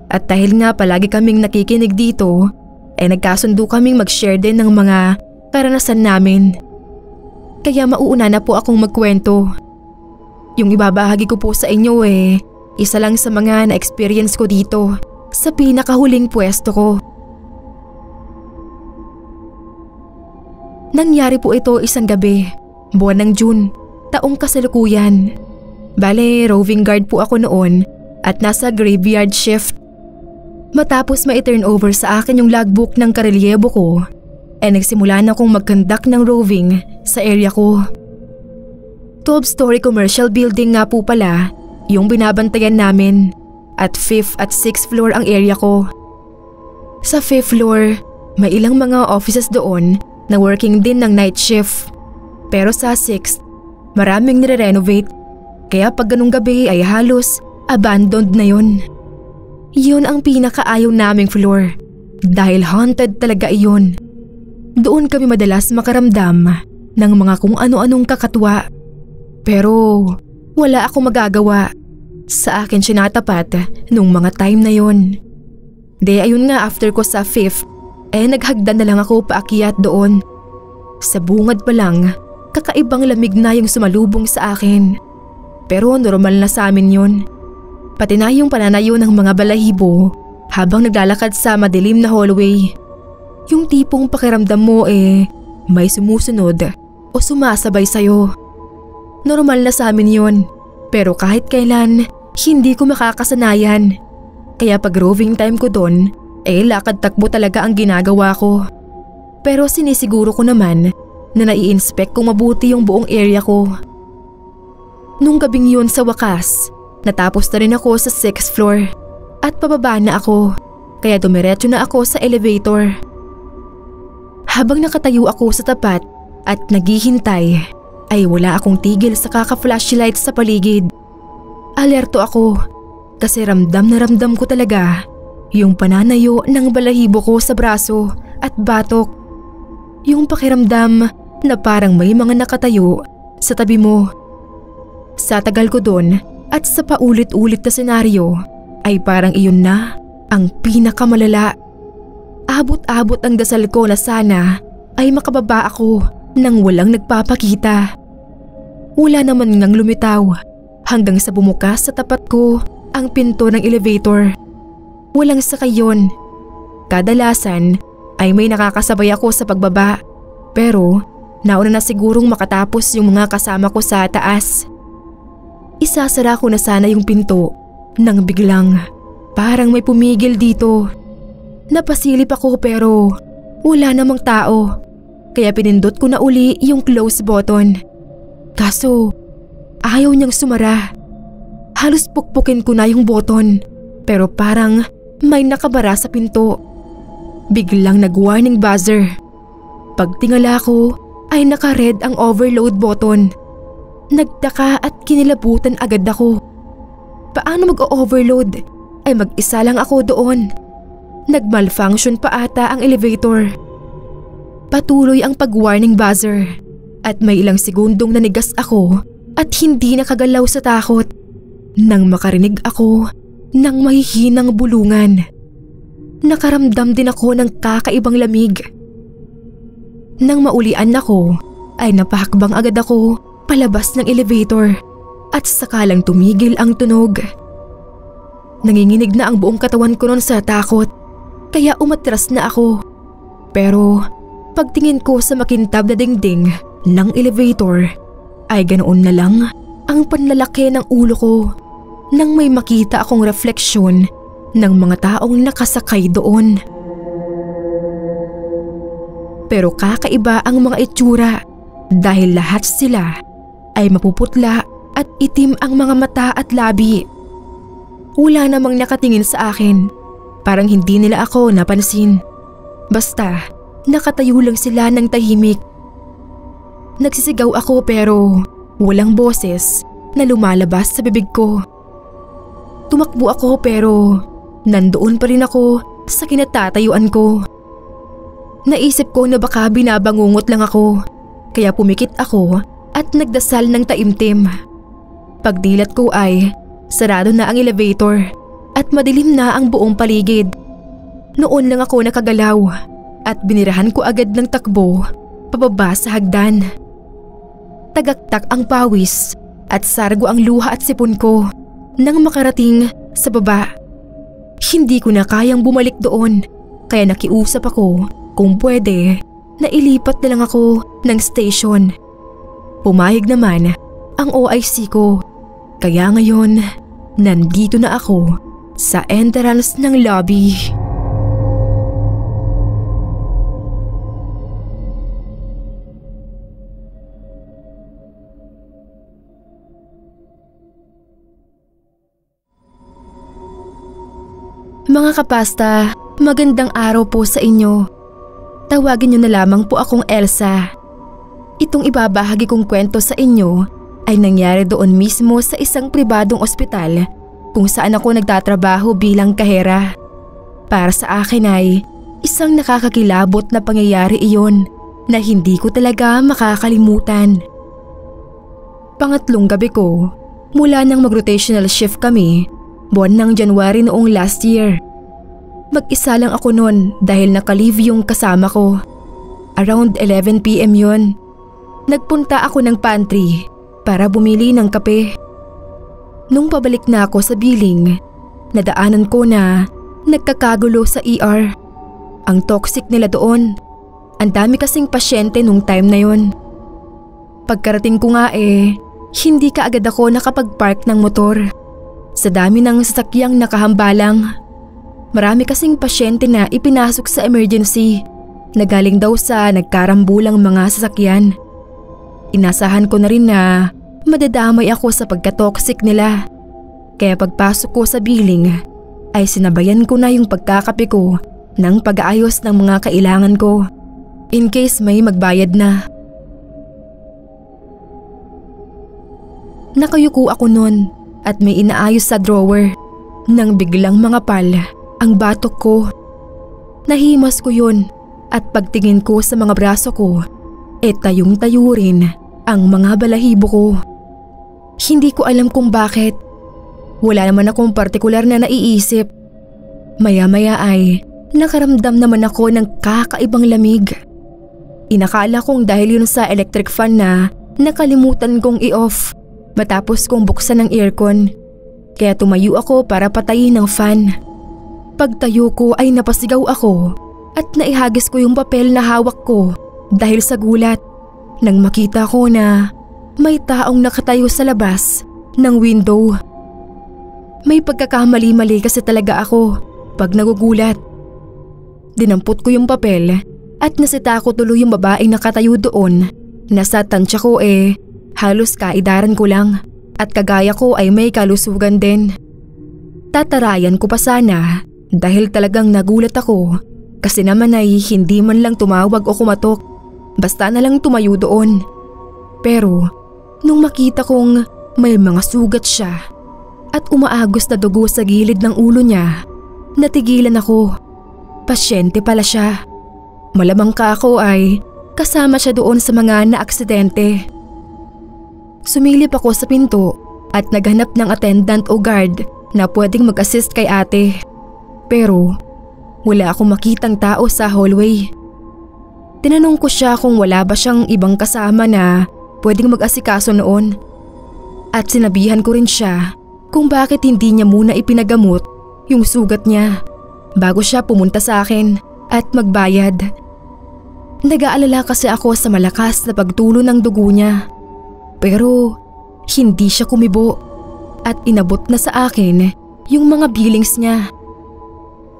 At dahil nga palagi kaming nakikinig dito, nagkasundo kaming mag-share din ng mga karanasan namin. Kaya mauuna na po akong magkwento. Yung ibabahagi ko po sa inyo isa lang sa mga na-experience ko dito sa pinakahuling pwesto ko. Nangyari po ito isang gabi, buwan ng June, taong kasalukuyan. Bale, roving guard po ako noon at nasa graveyard shift. Matapos ma-turn over sa akin yung logbook ng karelyebo ko, nagsimula na akong mag-conduct ng roving sa area ko. 12-story commercial building nga po pala yung binabantayan namin at 5th at 6th floor ang area ko. Sa 5th floor, may ilang mga offices doon na working din ng night shift. Pero sa 6th, maraming nire-renovate. Kaya pag ganung gabi ay halos abandoned na yon. Yun ang pinakaayaw naming floor dahil haunted talaga iyon. Doon kami madalas makaramdam ng mga kung ano-anong kakatwa. Pero wala akong magagawa. Sa akin siya natapat nung mga time na yon. Ayun nga, after ko sa 5th, naghagdan na lang ako paakyat doon. Sa bungad pa lang, kakaibang lamig na yung sumalubong sa akin. Pero normal na sa amin yun. Pati na yung pananayo ng mga balahibo habang naglalakad sa madilim na hallway. Yung tipong pakiramdam mo may sumusunod o sumasabay sa'yo. Normal na sa amin yun. Pero kahit kailan, hindi ko makakasanayan. Kaya pag roving time ko doon, lakad-takbo talaga ang ginagawa ko. Pero sinisiguro ko naman na nai-inspect kong mabuti yung buong area ko. Nung gabing yun sa wakas, natapos na rin ako sa 6th floor at pababa na ako, kaya dumiretso na ako sa elevator. Habang nakatayo ako sa tapat at naghihintay, ay wala akong tigil sa kaka-flashlight sa paligid. Alerto ako kasi ramdam na ramdam ko talaga yung pananayo ng balahibo ko sa braso at batok. Yung pakiramdam na parang may mga nakatayo sa tabi mo. Sa tagal ko doon at sa paulit-ulit na senaryo ay parang iyon na ang pinakamalala. Abot-abot ang dasal ko na sana ay makababa ako nang walang nagpapakita. Wala naman ngang lumitaw hanggang sa bumukas sa tapat ko ang pinto ng elevator. Walang sakay yun. Kadalasan ay may nakakasabay ako sa pagbaba, pero nauna na sigurong makatapos yung mga kasama ko sa taas. Isasara ko na sana yung pinto nang biglang parang may pumigil dito. Napasilip ako pero wala namang tao, kaya pinindot ko na uli yung close button. Kaso ayaw niyang sumara. Halos pukpukin ko na yung button pero parang may nakabara sa pinto. Biglang nag-warning buzzer. Pagtingala ko ay naka-red ang overload button. Nagtaka at kinilabutan agad ako. Paano mag-overload? Ay mag-isa lang ako doon. Nag-malfunction pa ata ang elevator. Patuloy ang pag-warning buzzer at may ilang segundong nanigas ako at hindi nakagalaw sa takot nang makarinig ako ng mahihinang bulungan. Nakaramdam din ako ng kakaibang lamig. Nang maulian ako ay napahakbang agad ako palabas ng elevator at sakalang tumigil ang tunog. Nanginginig na ang buong katawan ko noon sa takot, kaya umatras na ako. Pero pagtingin ko sa makintab na dingding ng elevator ay ganoon na lang ang panlalaki ng ulo ko nang may makita akong refleksyon ng mga taong nakasakay doon. Pero kakaiba ang mga itsura dahil lahat sila ay mapuputla at itim ang mga mata at labi. Wala namang nakatingin sa akin. Parang hindi nila ako napansin. Basta nakatayo lang sila ng tahimik. Nagsisigaw ako pero walang boses na lumalabas sa bibig ko. Tumakbo ako pero nandoon pa rin ako sa kinatatayuan ko. Naisip ko na baka binabangungot lang ako, kaya pumikit ako at nagdasal ng taimtim. Pagdilat ko ay sarado na ang elevator at madilim na ang buong paligid. Noon lang ako nakagalaw at binirahan ko agad ng takbo pababa sa hagdan. Tagaktak ang pawis at sargo ang luha at sipon ko nang makarating sa baba. Hindi ko na kayang bumalik doon, kaya nakiusap ako kung pwede na ilipat na lang ako ng station. Pumayag naman ang OIC ko, kaya ngayon nandito na ako sa entrance ng lobby. Mga kapasta, magandang araw po sa inyo. Tawagin niyo na lamang po akong Elsa. Itong ibabahagi kong kwento sa inyo ay nangyari doon mismo sa isang pribadong ospital kung saan ako nagtatrabaho bilang kahera. Para sa akin ay isang nakakakilabot na pangyayari iyon na hindi ko talaga makakalimutan. Pangatlong gabi ko mula nang mag-rotational shift kami buwan ng January noong last year. Mag-isa lang ako noon dahil naka-leave yung kasama ko. Around 11 PM yun. Nagpunta ako ng pantry para bumili ng kape. Nung pabalik na ako sa billing, nadaanan ko na nagkakagulo sa ER. Ang toxic nila doon. Ang dami kasing pasyente nung time na yun. Pagkarating ko nga hindi kaagad ako nakapag-park ng motor. Sa dami ng sasakyang nakahambalang. Marami kasing pasyente na ipinasok sa emergency na galing daw sa nagkarambulang mga sasakyan. Inasahan ko na rin na madadamay ako sa pagka-toxic nila. Kaya pagpasok ko sa billing ay sinabayan ko na yung pagkakape ko ng pag-aayos ng mga kailangan ko in case may magbayad na. Nakayuko ako nun at may inaayos sa drawer nang biglang mangapal ang batok ko. Nahimas ko yun at pagtingin ko sa mga braso ko tayong-tayo rin ang mga balahibo ko. Hindi ko alam kung bakit. Wala naman akong partikular na naiisip. Maya-maya ay nakaramdam naman ako ng kakaibang lamig. Inakala kong dahil yun sa electric fan na nakalimutan kong i-off matapos kong buksan ng aircon. Kaya tumayo ako para patayin ng fan. Pagtayo ko ay napasigaw ako at naihagis ko yung papel na hawak ko dahil sa gulat nang makita ko na may taong nakatayo sa labas ng window. May pagkakamali-mali kasi talaga ako pag nagugulat. Dinampot ko yung papel at nasita ko tuloy yung babaeng nakatayo doon. Nasa tansya ko halos kaidaran ko lang at kagaya ko ay may kalusugan din. Tatarayan ko pa sana dahil talagang nagulat ako kasi naman ay hindi man lang tumawag o kumatok. Basta na lang tumayo doon. Pero nung makita kong may mga sugat siya at umaagos na dugo sa gilid ng ulo niya, natigilan ako. Pasyente pala siya. Malamang ka ako ay kasama siya doon sa mga naaksidente. Sumilip ako sa pinto at naghanap ng attendant o guard na pwedeng mag-assist kay ate. Pero wala akong makitang tao sa hallway. Tinanong ko siya kung wala ba siyang ibang kasama na pwedeng mag-asikaso noon. At sinabihan ko rin siya kung bakit hindi niya muna ipinagamot yung sugat niya bago siya pumunta sa akin at magbayad. Nag-aalala kasi ako sa malakas na pagtulo ng dugo niya. Pero hindi siya kumibo at inabot na sa akin yung mga billings niya.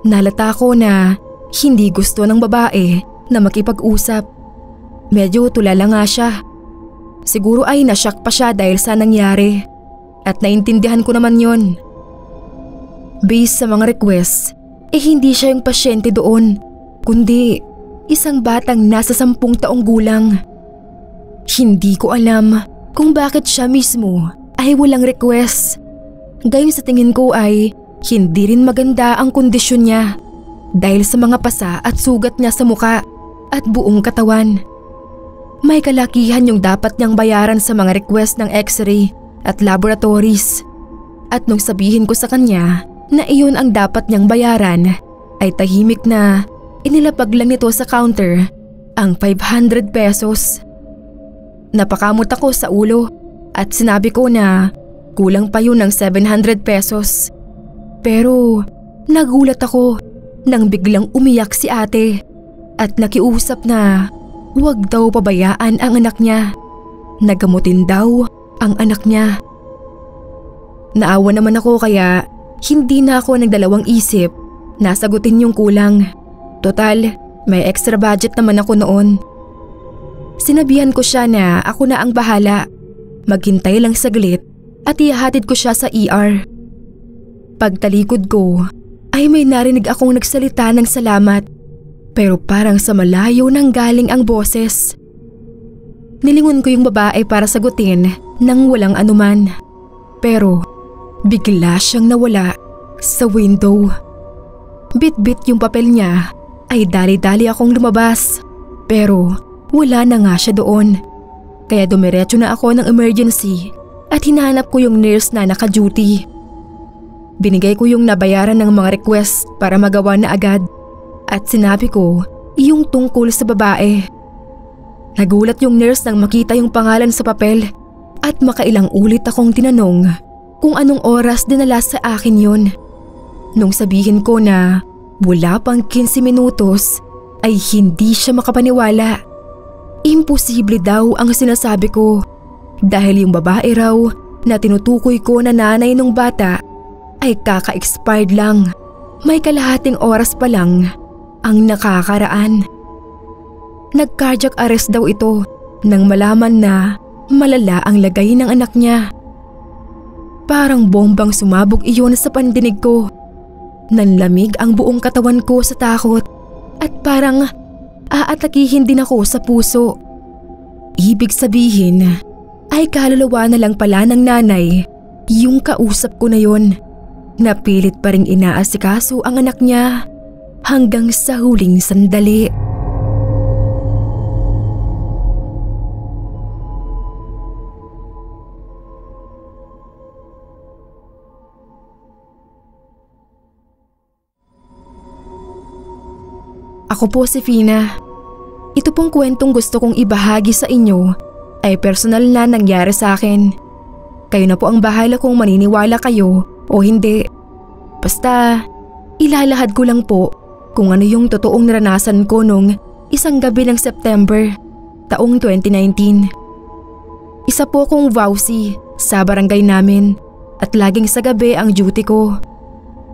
Nalata ko na hindi gusto ng babae na makipag-usap. Medyo tulala nga siya. Siguro ay nashock pa siya dahil sa nangyari at naintindihan ko naman yon. Based sa mga request, hindi siya yung pasyente doon, kundi isang batang nasa 10 taong gulang. Hindi ko alam kung bakit siya mismo ay walang request. Gayon sa tingin ko ay hindi rin maganda ang kondisyon niya dahil sa mga pasa at sugat niya sa muka at buong katawan. May kalakihan yung dapat niyang bayaran sa mga request ng x-ray at laboratories. At nung sabihin ko sa kanya na iyon ang dapat niyang bayaran, ay tahimik na inilapag lang nito sa counter ang 500 pesos. Napakamot ako sa ulo at sinabi ko na kulang pa yun ng 700 pesos. Pero nagulat ako nang biglang umiyak si ate at nakiusap na huwag daw pabayaan ang anak niya. Nagamutin daw ang anak niya. Naawa naman ako kaya hindi na ako nagdalawang isip na sagutin yung kulang. Total, may extra budget naman ako noon. Sinabihan ko siya na ako na ang bahala. Maghintay lang saglit at ihahatid ko siya sa ER. Pagtalikod ko ay may narinig akong nagsalita ng salamat, pero parang sa malayo nang galing ang boses. Nilingon ko yung babae para sagutin nang walang anuman. Pero bigla siyang nawala sa window. Bit-bit yung papel niya ay dali-dali akong lumabas. Pero wala na nga siya doon. Kaya dumiretso na ako ng emergency at hinanap ko yung nurse na naka-duty. Binigay ko yung nabayaran ng mga request para magawa na agad at sinabi ko yung tungkol sa babae. Nagulat yung nurse nang makita yung pangalan sa papel at makailang ulit akong tinanong kung anong oras dinala sa akin yun. Nung sabihin ko na wala pang 15 minutos ay hindi siya makapaniwala. Imposible daw ang sinasabi ko dahil yung babae raw na tinutukoy ko na nanay ng bata ay kaka-expired lang. May kalahating oras pa lang ang nakakaraan. Nag-cardiac arrest daw ito nang malaman na malala ang lagay ng anak niya. Parang bombang sumabog iyon sa pandinig ko. Nanlamig ang buong katawan ko sa takot at parang aatakihin din ako sa puso. Ibig sabihin ay kaluluwa na lang pala ng nanay yung kausap ko na yon. Napilit pa ring inaasikaso ang anak niya hanggang sa huling sandali. Ako po si Fina. Ito pong kwentong gusto kong ibahagi sa inyo ay personal na nangyari sa akin. Kayo na po ang bahala kung maniniwala kayo o hindi. Basta, ilalahad ko lang po kung ano yung totoong naranasan ko nung isang gabi ng September, taong 2019. Isa po akong vowsy sa barangay namin at laging sa gabi ang duty ko.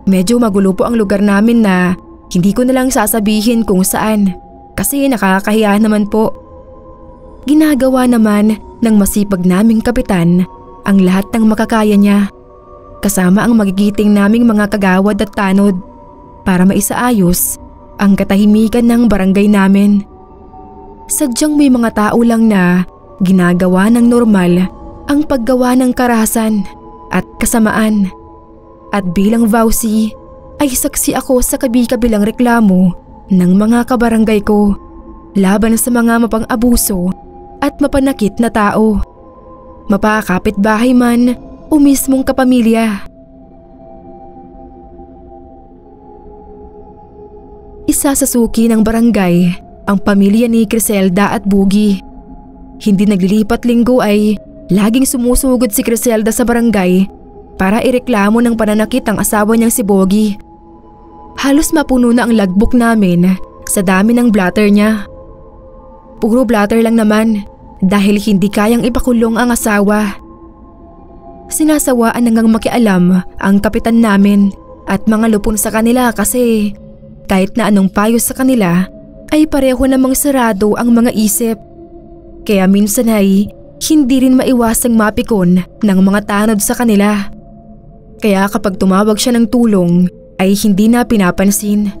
Medyo magulo po ang lugar namin na hindi ko na lang sasabihin kung saan kasi nakakahiya naman po. Ginagawa naman ng masipag naming kapitan ang lahat ng makakaya niya kasama ang magigiting naming mga kagawad at tanod para maisaayos ang katahimikan ng barangay namin. Sadyang may mga tao lang na ginagawa ng normal ang paggawa ng karahasan at kasamaan. At bilang vowsy ay saksi ako sa kabi-kabilang reklamo ng mga kabarangay ko laban sa mga mapang-abuso at mapanakit na tao. Mapakapitbahay man o mismong kapamilya. Isa sa suki ng barangay ang pamilya ni Criselda at Bugi. Hindi naglilipat linggo ay laging sumusugod si Criselda sa barangay para ireklamo ng pananakit ang asawa niyang si Bogi. Halos mapuno na ang logbook namin sa dami ng blatter niya. Puro blatter lang naman dahil hindi kayang ipakulong ang asawa. Sinasawaan nang makialam ang kapitan namin at mga lupon sa kanila kasi kahit na anong payo sa kanila ay pareho namang sarado ang mga isip. Kaya minsan ay hindi rin maiwasang mapikon ng mga tanod sa kanila. Kaya kapag tumawag siya ng tulong ay hindi na pinapansin.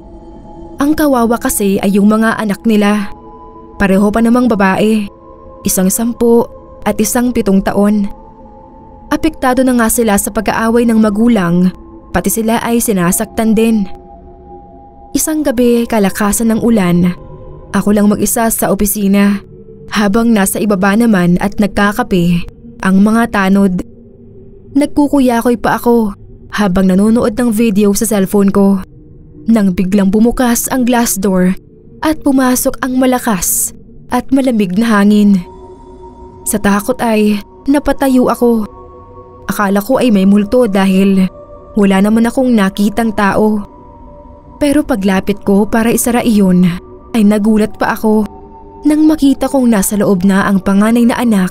Ang kawawa kasi ay yung mga anak nila. Pareho pa namang babae, isang 10 at isang 7 taon. Apektado na nga sila sa pag-aaway ng magulang, pati sila ay sinasaktan din. Isang gabi kalakasan ng ulan, ako lang mag-isa sa opisina habang nasa ibaba naman at nagkakape ang mga tanod. Nagkukuyakoy pa ako habang nanonood ng video sa cellphone ko nang biglang bumukas ang glass door at pumasok ang malakas at malamig na hangin. Sa takot ay napatayo ako. Akala ko ay may multo dahil wala naman akong nakitang tao. Pero paglapit ko para isara iyon ay nagulat pa ako nang makita kong nasa loob na ang panganay na anak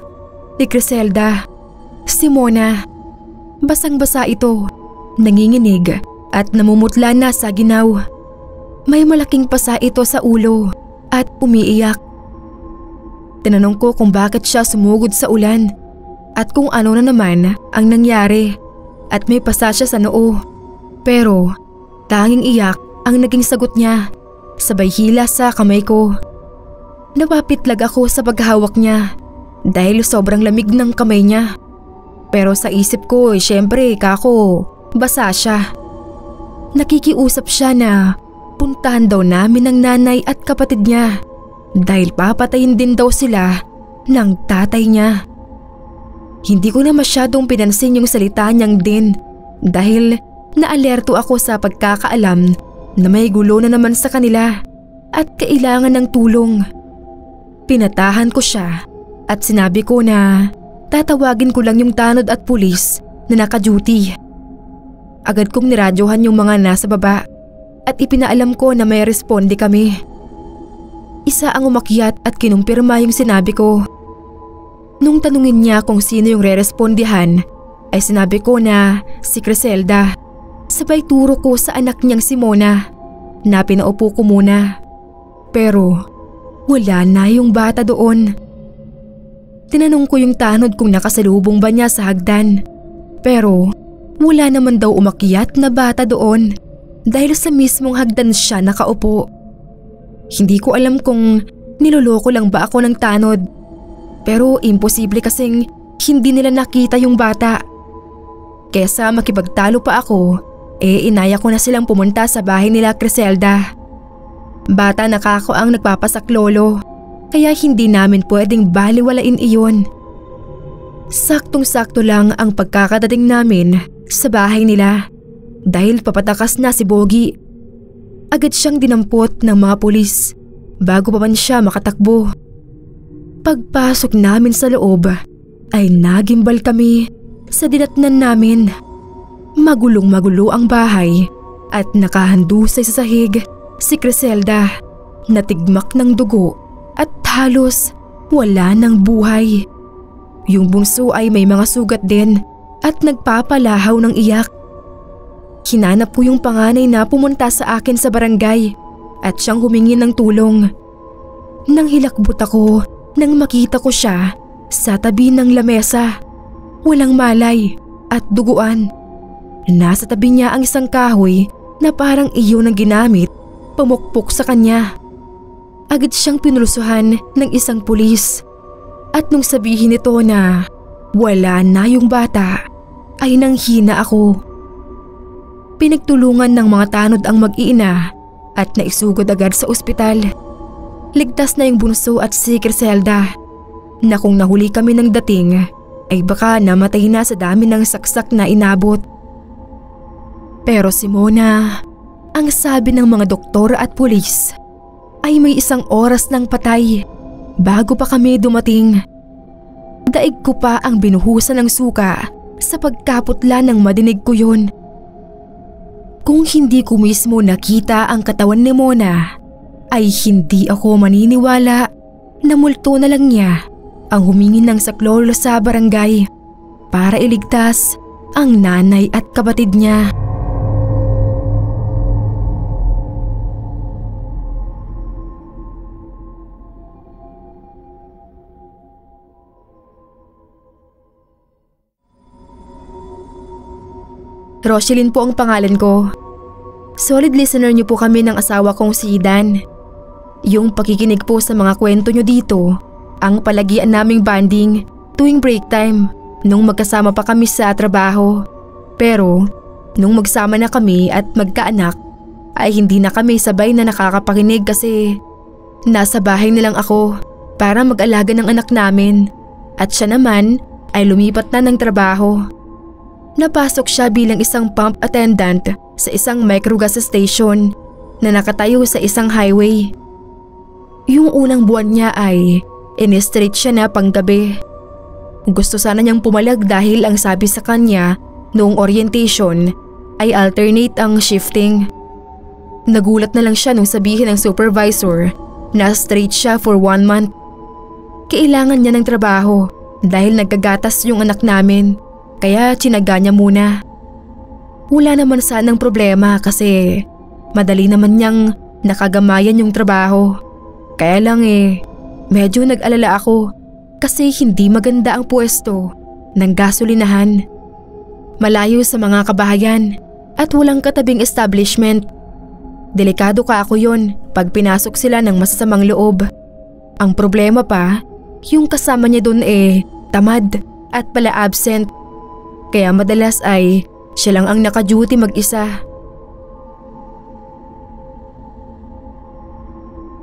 ni Criselda, si Mona. Basang-basa ito, nanginginig at namumutla na sa ginaw. May malaking pasa ito sa ulo at umiiyak. Tinanong ko kung bakit siya sumugod sa ulan at kung ano na naman ang nangyari at may pasa siya sa noo. Pero tanging iyak ang naging sagot niya, sabay hila sa kamay ko. Napapitlag ako sa paghawak niya dahil sobrang lamig ng kamay niya. Pero sa isip ko syempre kako, basa siya. Nakikiusap siya na puntahan daw namin ang nanay at kapatid niya dahil papatayin din daw sila ng tatay niya. Hindi ko na masyadong pinansin yung salita niyang din dahil naalerto ako sa pagkakaalam na may gulo na naman sa kanila at kailangan ng tulong. Pinatahan ko siya at sinabi ko na tatawagin ko lang yung tanod at pulis na naka-duty. Agad kong niradyohan yung mga nasa baba at ipinaalam ko na may responde kami. Isa ang umakyat at kinumpirma yung sinabi ko. Nung tanungin niya kung sino yung re-respondihan, ay sinabi ko na si Criselda. Sabay turo ko sa anak niyang si Mona na pinaupo ko muna. Pero wala na yung bata doon. Tinanong ko yung tanod kung nakasalubong ba niya sa hagdan. Pero wala naman daw umakyat na bata doon dahil sa mismong hagdan siya nakaupo. Hindi ko alam kung niloloko lang ba ako ng tanod. Pero imposible kasing hindi nila nakita yung bata. Kesa makipagtalo pa ako, inaya ko na silang pumunta sa bahay nila Criselda. Bata na kako ang nagpapasaklolo, kaya hindi namin pwedeng baliwalain iyon. Saktong-sakto lang ang pagkakadating namin sa bahay nila dahil papatakas na si Bogie. Agad siyang dinampot ng mga pulis bago pa man siya makatakbo. Pagpasok namin sa loob ay nagimbal kami sa dinatnan namin. Magulong-magulo ang bahay at nakahandusay sa sahig si Criselda na tigmak ng dugo at halos wala ng buhay. Yung bunso ay may mga sugat din at nagpapalahaw ng iyak. Hinanap ko yung panganay na pumunta sa akin sa barangay at siyang humingi ng tulong. Nang hilakbot ako nang makita ko siya sa tabi ng lamesa. Walang malay at duguan. Nasa tabi niya ang isang kahoy na parang iyon ang ginamit pamukpok sa kanya. Agad siyang pinulusuhan ng isang pulis. At nung sabihin nito na wala na yung bata, ay nanghina ako. Pinagtulungan ng mga tanod ang mag-iina at naisugod agad sa ospital. Ligtas na yung bunso at si Criselda na kung nahuli kami ng dating ay baka namatay na sa dami ng saksak na inabot. Pero si Mona, ang sabi ng mga doktor at pulis, ay may 1 oras ng patay bago pa kami dumating. Daig ko pa ang binuhusan ng suka sa pagkaputla nang madinig ko yun. Kung hindi ko mismo nakita ang katawan ni Mona, ay hindi ako maniniwala na multo na lang niya ang humingi ng saklolo sa barangay para iligtas ang nanay at kapatid niya. Roselyn po ang pangalan ko. Solid listener niyo po kami ng asawa kong si Dan. Yung pakikinig po sa mga kwento niyo dito, ang palagian naming banding tuwing break time nung magkasama pa kami sa trabaho. Pero nung magsama na kami at magkaanak, ay hindi na kami sabay na nakakapakinig kasi nasa bahay nilang ako para mag-alaga ng anak namin at siya naman ay lumipat na ng trabaho. Napasok siya bilang isang pump attendant sa isang microgas station na nakatayo sa isang highway. Yung unang buwan niya ay in-straight siya na panggabi. Gusto sana niyang pumalag dahil ang sabi sa kanya noong orientation ay alternate ang shifting. Nagulat na lang siya nung sabihin ng supervisor na straight siya for 1 month. Kailangan niya ng trabaho dahil nagkagatas yung anak namin. Kaya tsinaga niya muna. Wala naman sanang problema kasi madali naman niyang nakagamayan yung trabaho. Kaya lang medyo nag-alala ako kasi hindi maganda ang pwesto ng gasolinahan. Malayo sa mga kabahayan at walang katabing establishment. Delikado ka ako yon pag pinasok sila ng masasamang loob. Ang problema pa, yung kasama niya doon tamad at pala absent. Kaya madalas ay siya lang ang naka-duty mag-isa.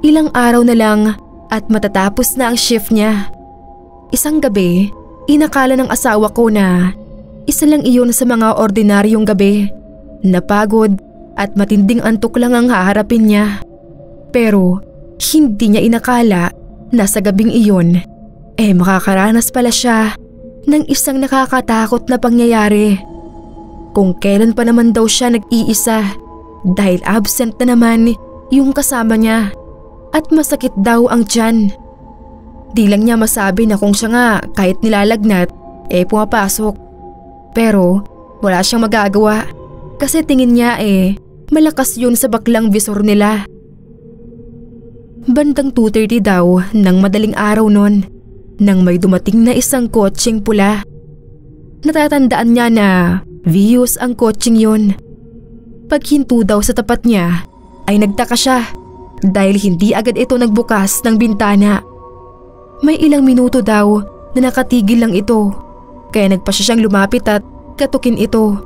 Ilang araw na lang at matatapos na ang shift niya. Isang gabi, inakala ng asawa ko na isa lang iyon sa mga ordinaryong gabi. Napagod at matinding antok lang ang haharapin niya. Pero hindi niya inakala na sa gabing iyon makakaranas pala siya ng isang nakakatakot na pangyayari. Kung kailan pa naman daw siya nag-iisa dahil absent na naman yung kasama niya at masakit daw ang tiyan. Di lang niya masabi na kung siya nga kahit nilalagnat pumapasok. Pero wala siyang magagawa kasi tingin niya malakas yun sa baklang visor nila. Bandang 2:30 daw ng madaling araw nun nang may dumating na isang kotseng pula. Natatandaan niya na Vios ang kotseng yun. Paghinto daw sa tapat niya ay nagtaka siya dahil hindi agad ito nagbukas ng bintana. May ilang minuto daw na nakatigil lang ito kaya nagpa siya siyang lumapit at katukin ito.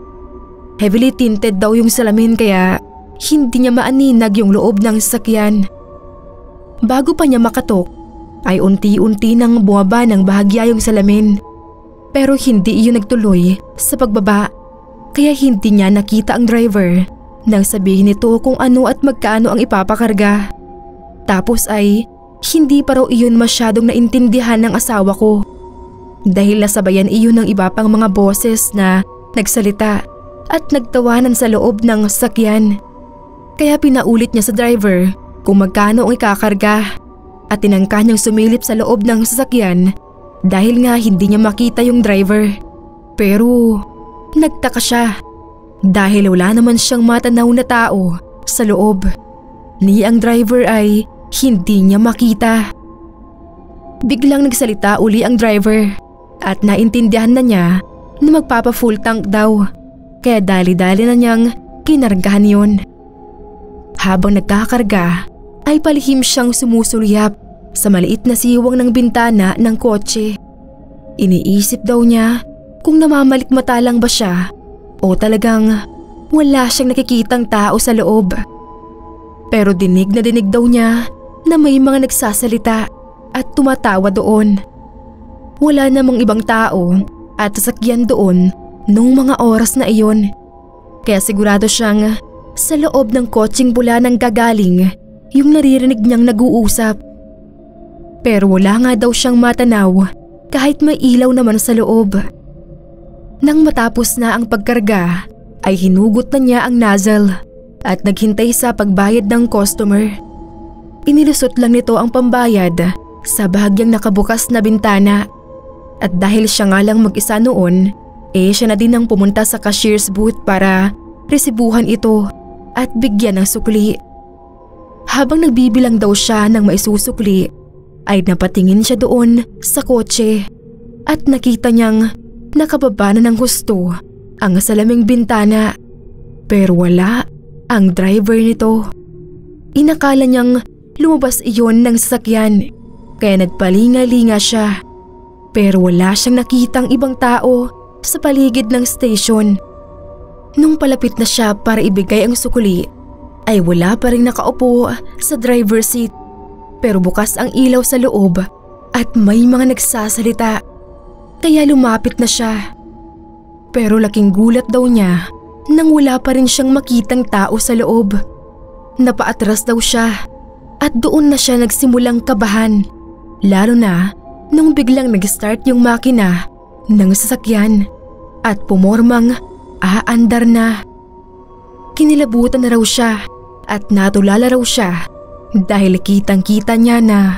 Heavily tinted daw yung salamin kaya hindi niya maaninag yung loob ng sasakyan. Bago pa niya makatok ay unti-unti nang bumaba ng bahagya yung salamin. Pero hindi iyon nagtuloy sa pagbaba kaya hindi niya nakita ang driver nang sabihin nito kung ano at magkano ang ipapakarga. Tapos ay hindi pa raw iyon masyadong naintindihan ng asawa ko dahil nasabayan iyon ng iba pang mga boses na nagsalita at nagtawanan sa loob ng sasakyan. Kaya pinaulit niya sa driver kung magkano ang ikakarga at tinangka niyang sumilip sa loob ng sasakyan dahil nga hindi niya makita yung driver. Pero nagtaka siya dahil wala naman siyang matanaw na tao sa loob. Ni ang driver ay hindi niya makita. Biglang nagsalita uli ang driver at naintindihan na niya na magpapa-full tank daw kaya dali-dali na niyang kinargahan yun. Habang nagkakarga ay palihim siyang sumusulyap sa maliit na siwang ng bintana ng kotse. Iniisip daw niya kung namamalikmata lang ba siya o talagang wala siyang nakikitang tao sa loob. Pero dinig daw niya na may mga nagsasalita at tumatawa doon. Wala namang ibang tao at sasakyan doon nung mga oras na iyon. Kaya sigurado siyang sa loob ng kotseng pula nang gagaling yung naririnig niyang nag-uusap. Pero wala nga daw siyang matanaw kahit may ilaw naman sa loob. Nang matapos na ang pagkarga ay hinugot na niya ang nozzle at naghintay sa pagbayad ng customer. Inilusot lang nito ang pambayad sa bahagyang nakabukas na bintana at dahil siya nga lang mag-isa noon siya na din ang pumunta sa cashier's booth para resibuhan ito at bigyan ng sukli. Habang nagbibilang daw siya ng maisusukli ay napatingin siya doon sa kotse at nakita niyang nakababa na ng husto ang salaming bintana pero wala ang driver nito. Inakala niyang lumabas iyon ng sasakyan kaya nagpalinga-linga siya pero wala siyang nakitang ibang tao sa paligid ng station. Nung palapit na siya para ibigay ang sukli ay wala pa rin nakaupo sa driver's seat pero bukas ang ilaw sa loob at may mga nagsasalita kaya lumapit na siya. Pero laking gulat daw niya nang wala pa rin siyang makitang tao sa loob. Napaatras daw siya at doon na siya nagsimulang kabahan lalo na nung biglang nag-start yung makina ng sasakyan at pumormang aandar na. Kinilabutan na raw siya at natulala raw siya dahil kitang-kita niya na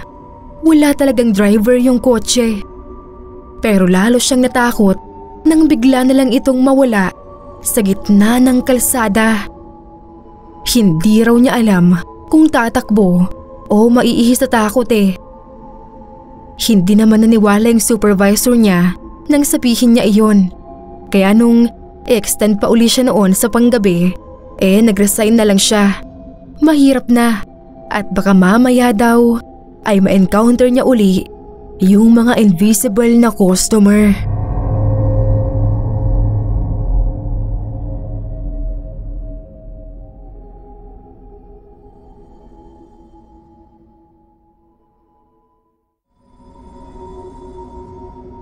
wala talagang driver yung kotse. Pero lalo siyang natakot nang bigla na lang itong mawala sa gitna ng kalsada. Hindi raw niya alam kung tatakbo o maiihis sa takot Hindi naman naniwala yung supervisor niya nang sabihin niya iyon. Kaya nung extend pa uli siya noon sa panggabi, nag-resign na lang siya. Mahirap na at baka mamaya daw ay ma-encounter niya uli yung mga invisible na customer.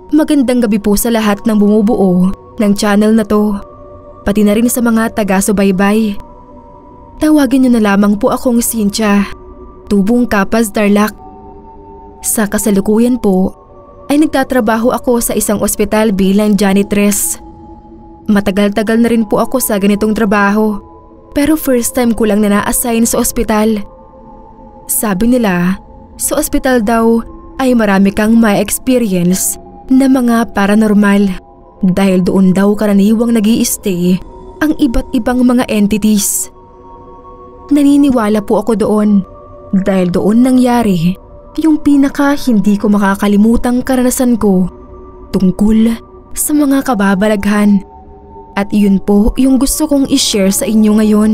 Magandang gabi po sa lahat ng bumubuo ng channel na to, pati na rin sa mga taga-subaybay. Tawagin niyo na lamang po akong Cynthia, tubong Kapas Tarlac. Sa kasalukuyan po ay nagtatrabaho ako sa isang ospital bilang janitress. Matagal-tagal na rin po ako sa ganitong trabaho, pero first time ko lang na na-assign sa ospital. Sabi nila, sa ospital daw ay marami kang ma-experience na mga paranormal dahil doon daw karaniwang nag-i-stay ang iba't ibang mga entities. Naniniwala po ako doon dahil doon nangyari yung pinaka hindi ko makakalimutang karanasan ko tungkol sa mga kababalaghan. At yun po yung gusto kong i-share sa inyo ngayon.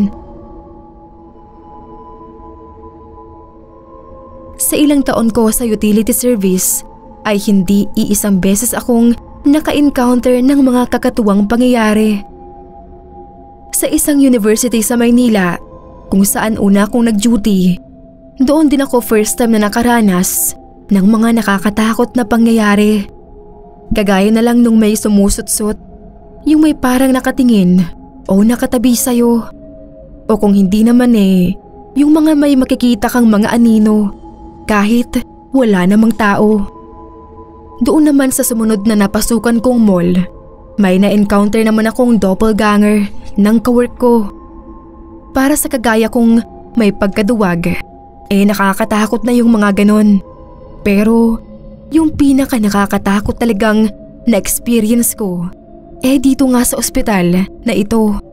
Sa ilang taon ko sa utility service ay hindi iisang beses akong naka-encounter ng mga kakatuwang pangyayari. Sa isang university sa Maynila kung saan una akong nag-duty, doon din ako first time na nakaranas ng mga nakakatakot na pangyayari. Kagaya na lang nung may sumusutsot, yung may parang nakatingin o nakatabi sa'yo. O kung hindi naman yung mga may makikita kang mga anino kahit wala namang tao. Doon naman sa sumunod na napasukan kong mall, may na-encounter naman akong doppelganger ng kawork ko. Para sa kagaya kong may pagkaduwag, nakakatakot na yung mga ganon. Pero yung pinaka nakakatakot talagang na-experience ko, dito nga sa ospital na ito.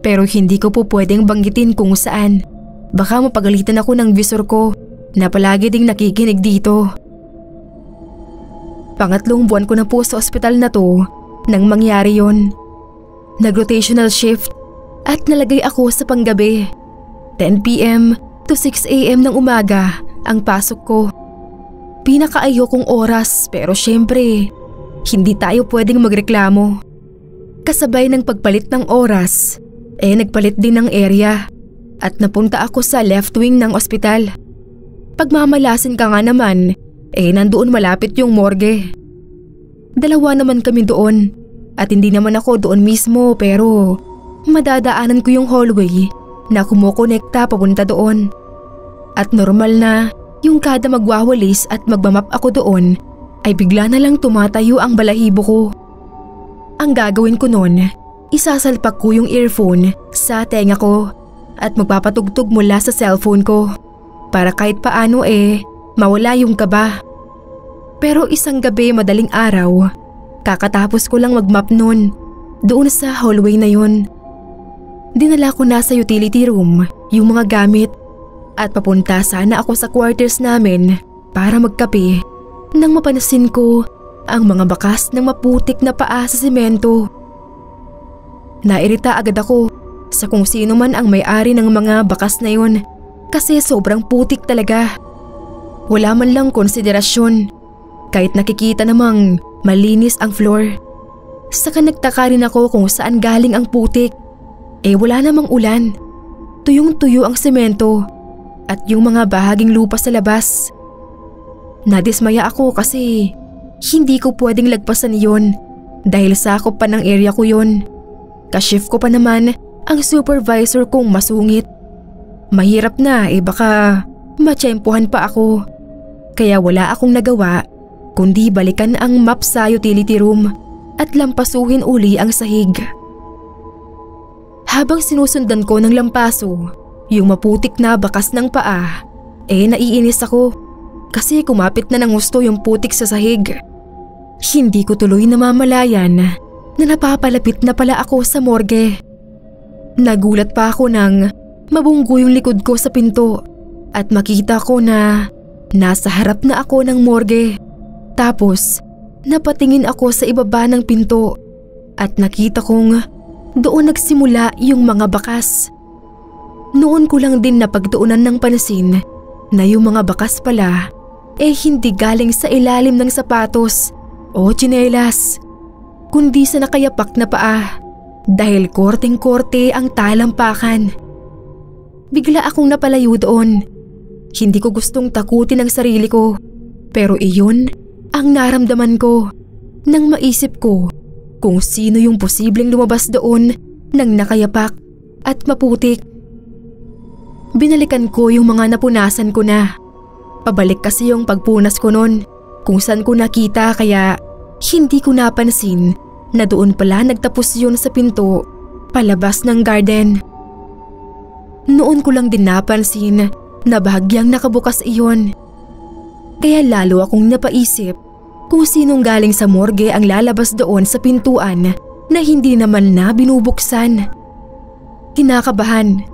Pero hindi ko po pwedeng banggitin kung saan. Baka mapagalitan ako ng visor ko na palagi ding nakikinig dito. Pangatlong buwan ko na po sa ospital na to nang mangyari yon. Nag-rotational shift at nalagay ako sa panggabi. 10 p.m. to 6 a.m. ng umaga ang pasok ko. Pinakaayokong oras pero syempre, hindi tayo pwedeng magreklamo. Kasabay ng pagpalit ng oras, nagpalit din ng area at napunta ako sa left wing ng ospital. Pagmamalasin ka nga naman, nandoon malapit yung morgue. Dalawa naman kami doon at hindi naman ako doon mismo pero madadaanan ko yung hallway na kumukonekta papunta doon. At normal na yung kada magwawalis at magmamap ako doon ay bigla na lang tumatayo ang balahibo ko. Ang gagawin ko noon, isasalpak ko yung earphone sa tenga ko at magpapatugtog mula sa cellphone ko para kahit paano mawala yung kaba. Pero isang gabi madaling araw, kakatapos ko lang magmap noon doon sa hallway na yun. Dinala ko na sa utility room yung mga gamit at papunta sana ako sa quarters namin para magkape nang mapansin ko ang mga bakas ng maputik na paa sa semento. Nairita agad ako sa kung sino man ang may-ari ng mga bakas na yun kasi sobrang putik talaga. Wala man lang konsiderasyon kahit nakikita namang malinis ang floor. Saka nagtaka rin ako kung saan galing ang putik. Wala namang ulan. Tuyong-tuyo ang semento at yung mga bahaging lupa sa labas. Nadismaya ako kasi hindi ko pwedeng lagpasan yon dahil sakop pa ng area ko yon. Ka-shift ko pa naman ang supervisor kong masungit. Mahirap na baka matsyempohan pa ako. Kaya wala akong nagawa kundi balikan ang map sa utility room at lampasuhin uli ang sahig. Habang sinusundan ko ng lampaso yung maputik na bakas ng paa, naiinis ako kasi kumapit na ng gusto yung putik sa sahig. Hindi ko tuloy namamalayan na napapalapit na pala ako sa morgue. Nagulat pa ako nang mabunggo yung likod ko sa pinto at makita ko na nasa harap na ako ng morgue. Tapos napatingin ako sa ibaba ng pinto at nakita kong doon nagsimula yung mga bakas. Noon ko lang din napagtuunan ng pansin na yung mga bakas pala hindi galing sa ilalim ng sapatos o tsinelas, kundi sa nakayapak na paa dahil korteng-korte ang talampakan. Bigla akong napalayo doon. Hindi ko gustong takutin ang sarili ko pero iyon ang naramdaman ko. nang maisip ko kung sino yung posibleng lumabas doon nang nakayapak at maputik. Binalikan ko yung mga napunasan ko na. Pabalik kasi yung pagpunas ko noon kung saan ko nakita kaya hindi ko napansin na doon pala nagtapos yun sa pinto palabas ng garden. Noon ko lang din napansin na bahagyang nakabukas iyon. Kaya lalo akong napaisip kung sinong galing sa morgue ang lalabas doon sa pintuan na hindi naman na binubuksan. Kinakabahan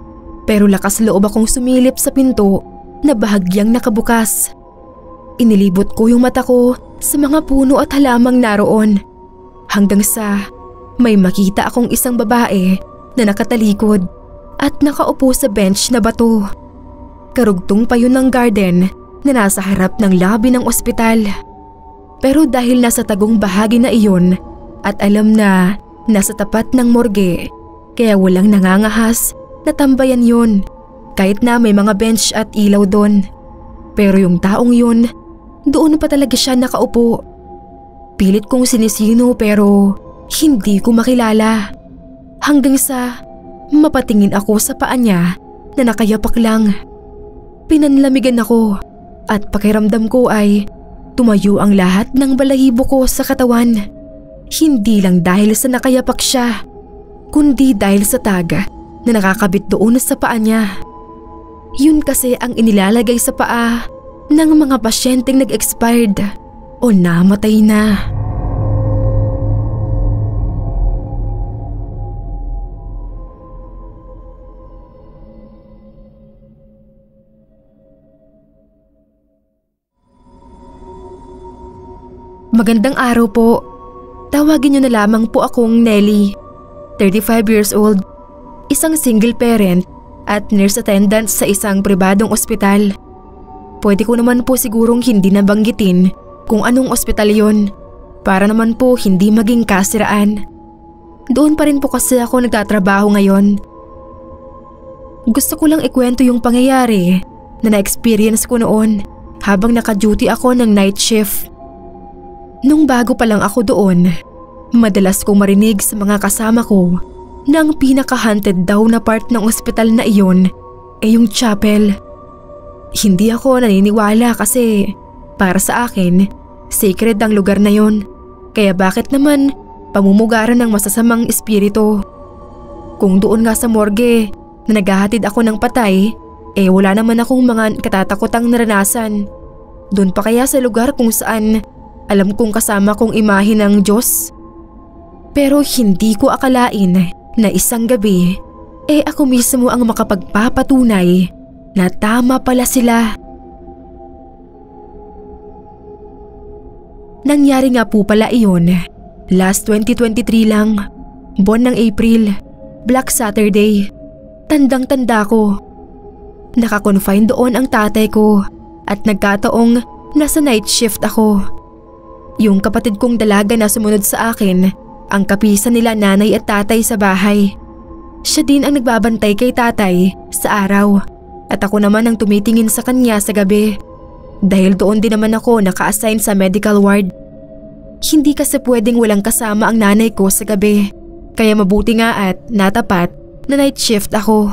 pero lakas loob akong sumilip sa pinto na bahagyang nakabukas. Inilibot ko yung mata ko sa mga puno at halamang naroon hanggang sa may makita akong isang babae na nakatalikod at nakaupo sa bench na bato. Karugtong pa yun ng garden na nasa harap ng lobby ng ospital. Pero dahil nasa tagong bahagi na iyon at alam na nasa tapat ng morgue, kaya walang nangangahas na tambayan yun kahit na may mga bench at ilaw doon. Pero yung taong yun, doon pa talaga siya nakaupo. Pilit kong sinisino pero hindi ko makilala. Hanggang sa mapatingin ako sa paa niya na nakayapak lang. Pinanlamigan ako at pakiramdam ko ay tumayo ang lahat ng balahibo ko sa katawan. Hindi lang dahil sa nakayapak siya, kundi dahil sa tag na nakakabit doon sa paa niya. Yun kasi ang inilalagay sa paa ng mga pasyenteng nag-expired o namatay na. Magandang araw po. Tawagin niyo na lamang po akong Nelly, 35 years old, isang single parent at nurse attendant sa isang pribadong ospital. Pwede ko naman po sigurong hindi nabanggitin kung anong ospital yon para naman po hindi maging kasiraan. Doon pa rin po kasi ako nagtatrabaho ngayon. Gusto ko lang ikwento yung pangyayari na na-experience ko noon habang naka-duty ako ng night shift. Nung bago pa lang ako doon, madalas kong marinig sa mga kasama ko na ang pinaka-haunted daw na part ng ospital na iyon ay yung chapel. Hindi ako naniniwala kasi para sa akin, sacred ang lugar na yon. Kaya bakit naman pamumugaran ng masasamang espiritu? Kung doon nga sa morgue na naghahatid ako ng patay, wala naman akong mga katatakutang naranasan. Doon pa kaya sa lugar kung saan alam kong kasama kong imahe ng Diyos? Pero hindi ko akalain na isang gabi, ako mismo ang makapagpapatunay na tama pala sila. Nangyari nga po pala iyon, last 2023 lang, buwan ng April, Black Saturday. Tandang-tanda ko. Naka-confine doon ang tatay ko at nagkataong nasa night shift ako. Yung kapatid kong dalaga na sumunod sa akin, ang kapisan nila nanay at tatay sa bahay. Siya din ang nagbabantay kay tatay sa araw at ako naman ang tumitingin sa kanya sa gabi. Dahil doon din naman ako naka-assign sa medical ward. Hindi kasi pwedeng walang kasama ang nanay ko sa gabi, kaya mabuti nga at natapat na night shift ako.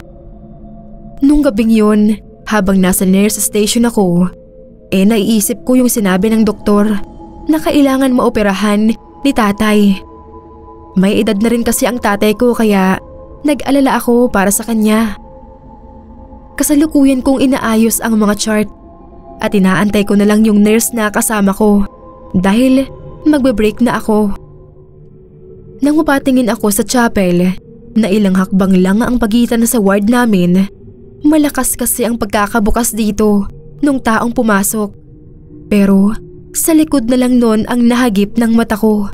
Nung gabing yun, habang nasa nurse station ako, naiisip ko yung sinabi ng doktor na kailangan maoperahan ni tatay. May edad na rin kasi ang tatay ko kaya nag-alala ako para sa kanya. Kasalukuyan kong inaayos ang mga chart at inaantay ko na lang yung nurse na kasama ko dahil magbe-break na ako. Nang mapatingin ako sa chapel na ilang hakbang lang ang pagitan sa ward namin, malakas kasi ang pagkakabukas dito nung taong pumasok. Pero sa likod na lang nun ang nahagip ng mata ko.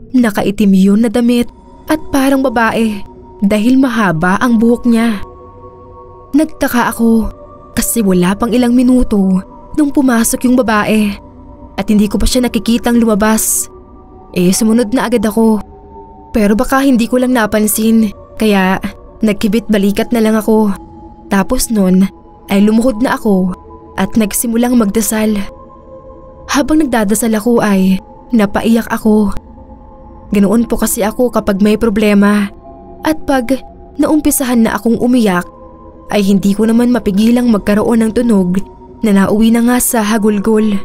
Nakaitim yun na damit at parang babae dahil mahaba ang buhok niya. Nagtaka ako kasi wala pang ilang minuto nung pumasok yung babae at hindi ko pa siya nakikitang lumabas. Sumunod na agad ako. Pero baka hindi ko lang napansin kaya nagkibit balikat na lang ako. Tapos nun ay lumuhod na ako at nagsimulang magdasal. Habang nagdadasal ako ay napaiyak ako. Ganoon po kasi ako kapag may problema. At pag naumpisahan na akong umiyak, ay hindi ko naman mapigilang magkaroon ng tunog na nauwi na nga sa hagulgol.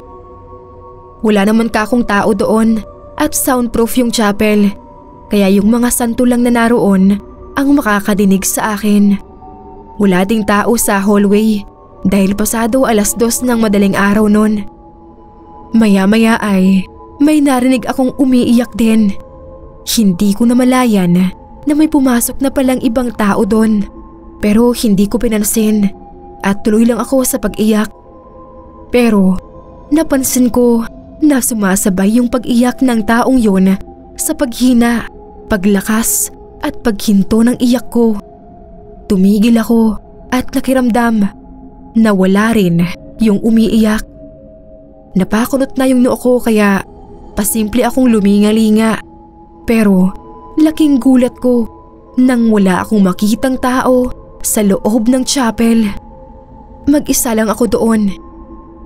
Wala naman akong tao doon at soundproof yung chapel, kaya yung mga santo lang na naroon ang makakadinig sa akin. Wala ding tao sa hallway dahil pasado 2:00 ng madaling araw nun. Maya-maya ay may narinig akong umiiyak din. Hindi ko namalayan na may pumasok na palang ibang tao doon, pero hindi ko pinansin at tuloy lang ako sa pag-iyak. Pero napansin ko na sumasabay yung pag-iyak ng taong yun sa paghina, paglakas at paghinto ng iyak ko. Tumigil ako at nakiramdam na wala rin yung umiiyak. Napakunot na yung noo ko kaya pasimple akong luminga-linga. Pero laking gulat ko nang wala akong makitang tao sa loob ng chapel. Mag-isa lang ako doon.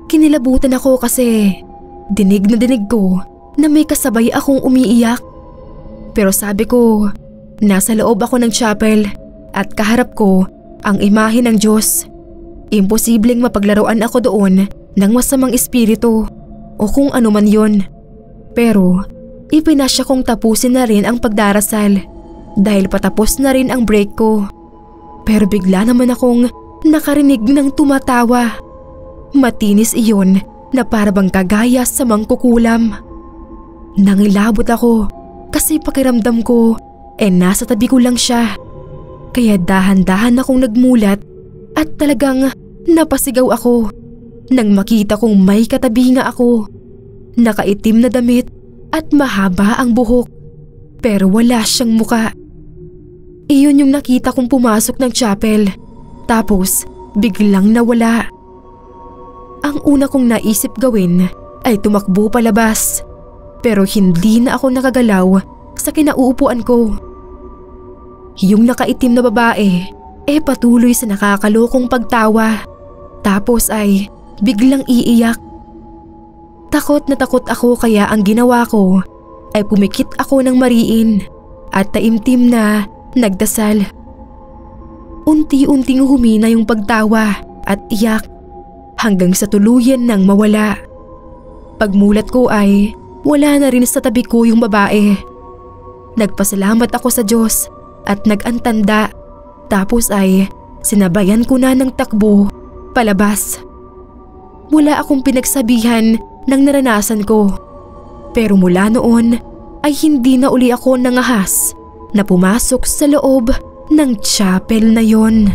Kinilabutan ako kasi dinig na dinig ko na may kasabay akong umiiyak. Pero sabi ko, nasa loob ako ng chapel at kaharap ko ang imahe ng Diyos. Imposibleng mapaglaruan ako doon ng masamang espiritu o kung ano man yon. Pero ipinasya kong tapusin na rin ang pagdarasal dahil patapos na rin ang break ko. Pero bigla naman akong nakarinig ng tumatawa. Matinis iyon na parabang kagaya sa mangkukulam. Nangilabot ako kasi pakiramdam ko nasa tabi ko lang siya. Kaya dahan-dahan akong nagmulat at talagang napasigaw ako nang makita kong may katabi nga ako. Nakaitim na damit at mahaba ang buhok pero wala siyang muka. Iyon yung nakita kong pumasok ng chapel tapos biglang nawala. Ang una kong naisip gawin ay tumakbo palabas pero hindi na ako nakagalaw sa kinauupuan ko. Yung nakaitim na babae patuloy sa nakakalokong pagtawa tapos ay biglang iiyak. Takot na takot ako kaya ang ginawa ko ay pumikit ako ng mariin at taimtim na nagdasal. Unti-unting humina yung pagtawa at iyak hanggang sa tuluyan nang mawala. Pagmulat ko ay wala na rin sa tabi ko yung babae. Nagpasalamat ako sa Diyos at nag-antanda tapos ay sinabayan ko na ng takbo palabas. Wala akong pinagsabihan ng naranasan ko. Pero mula noon ay hindi na uli ako nangahas na pumasok sa loob ng chapel na yon.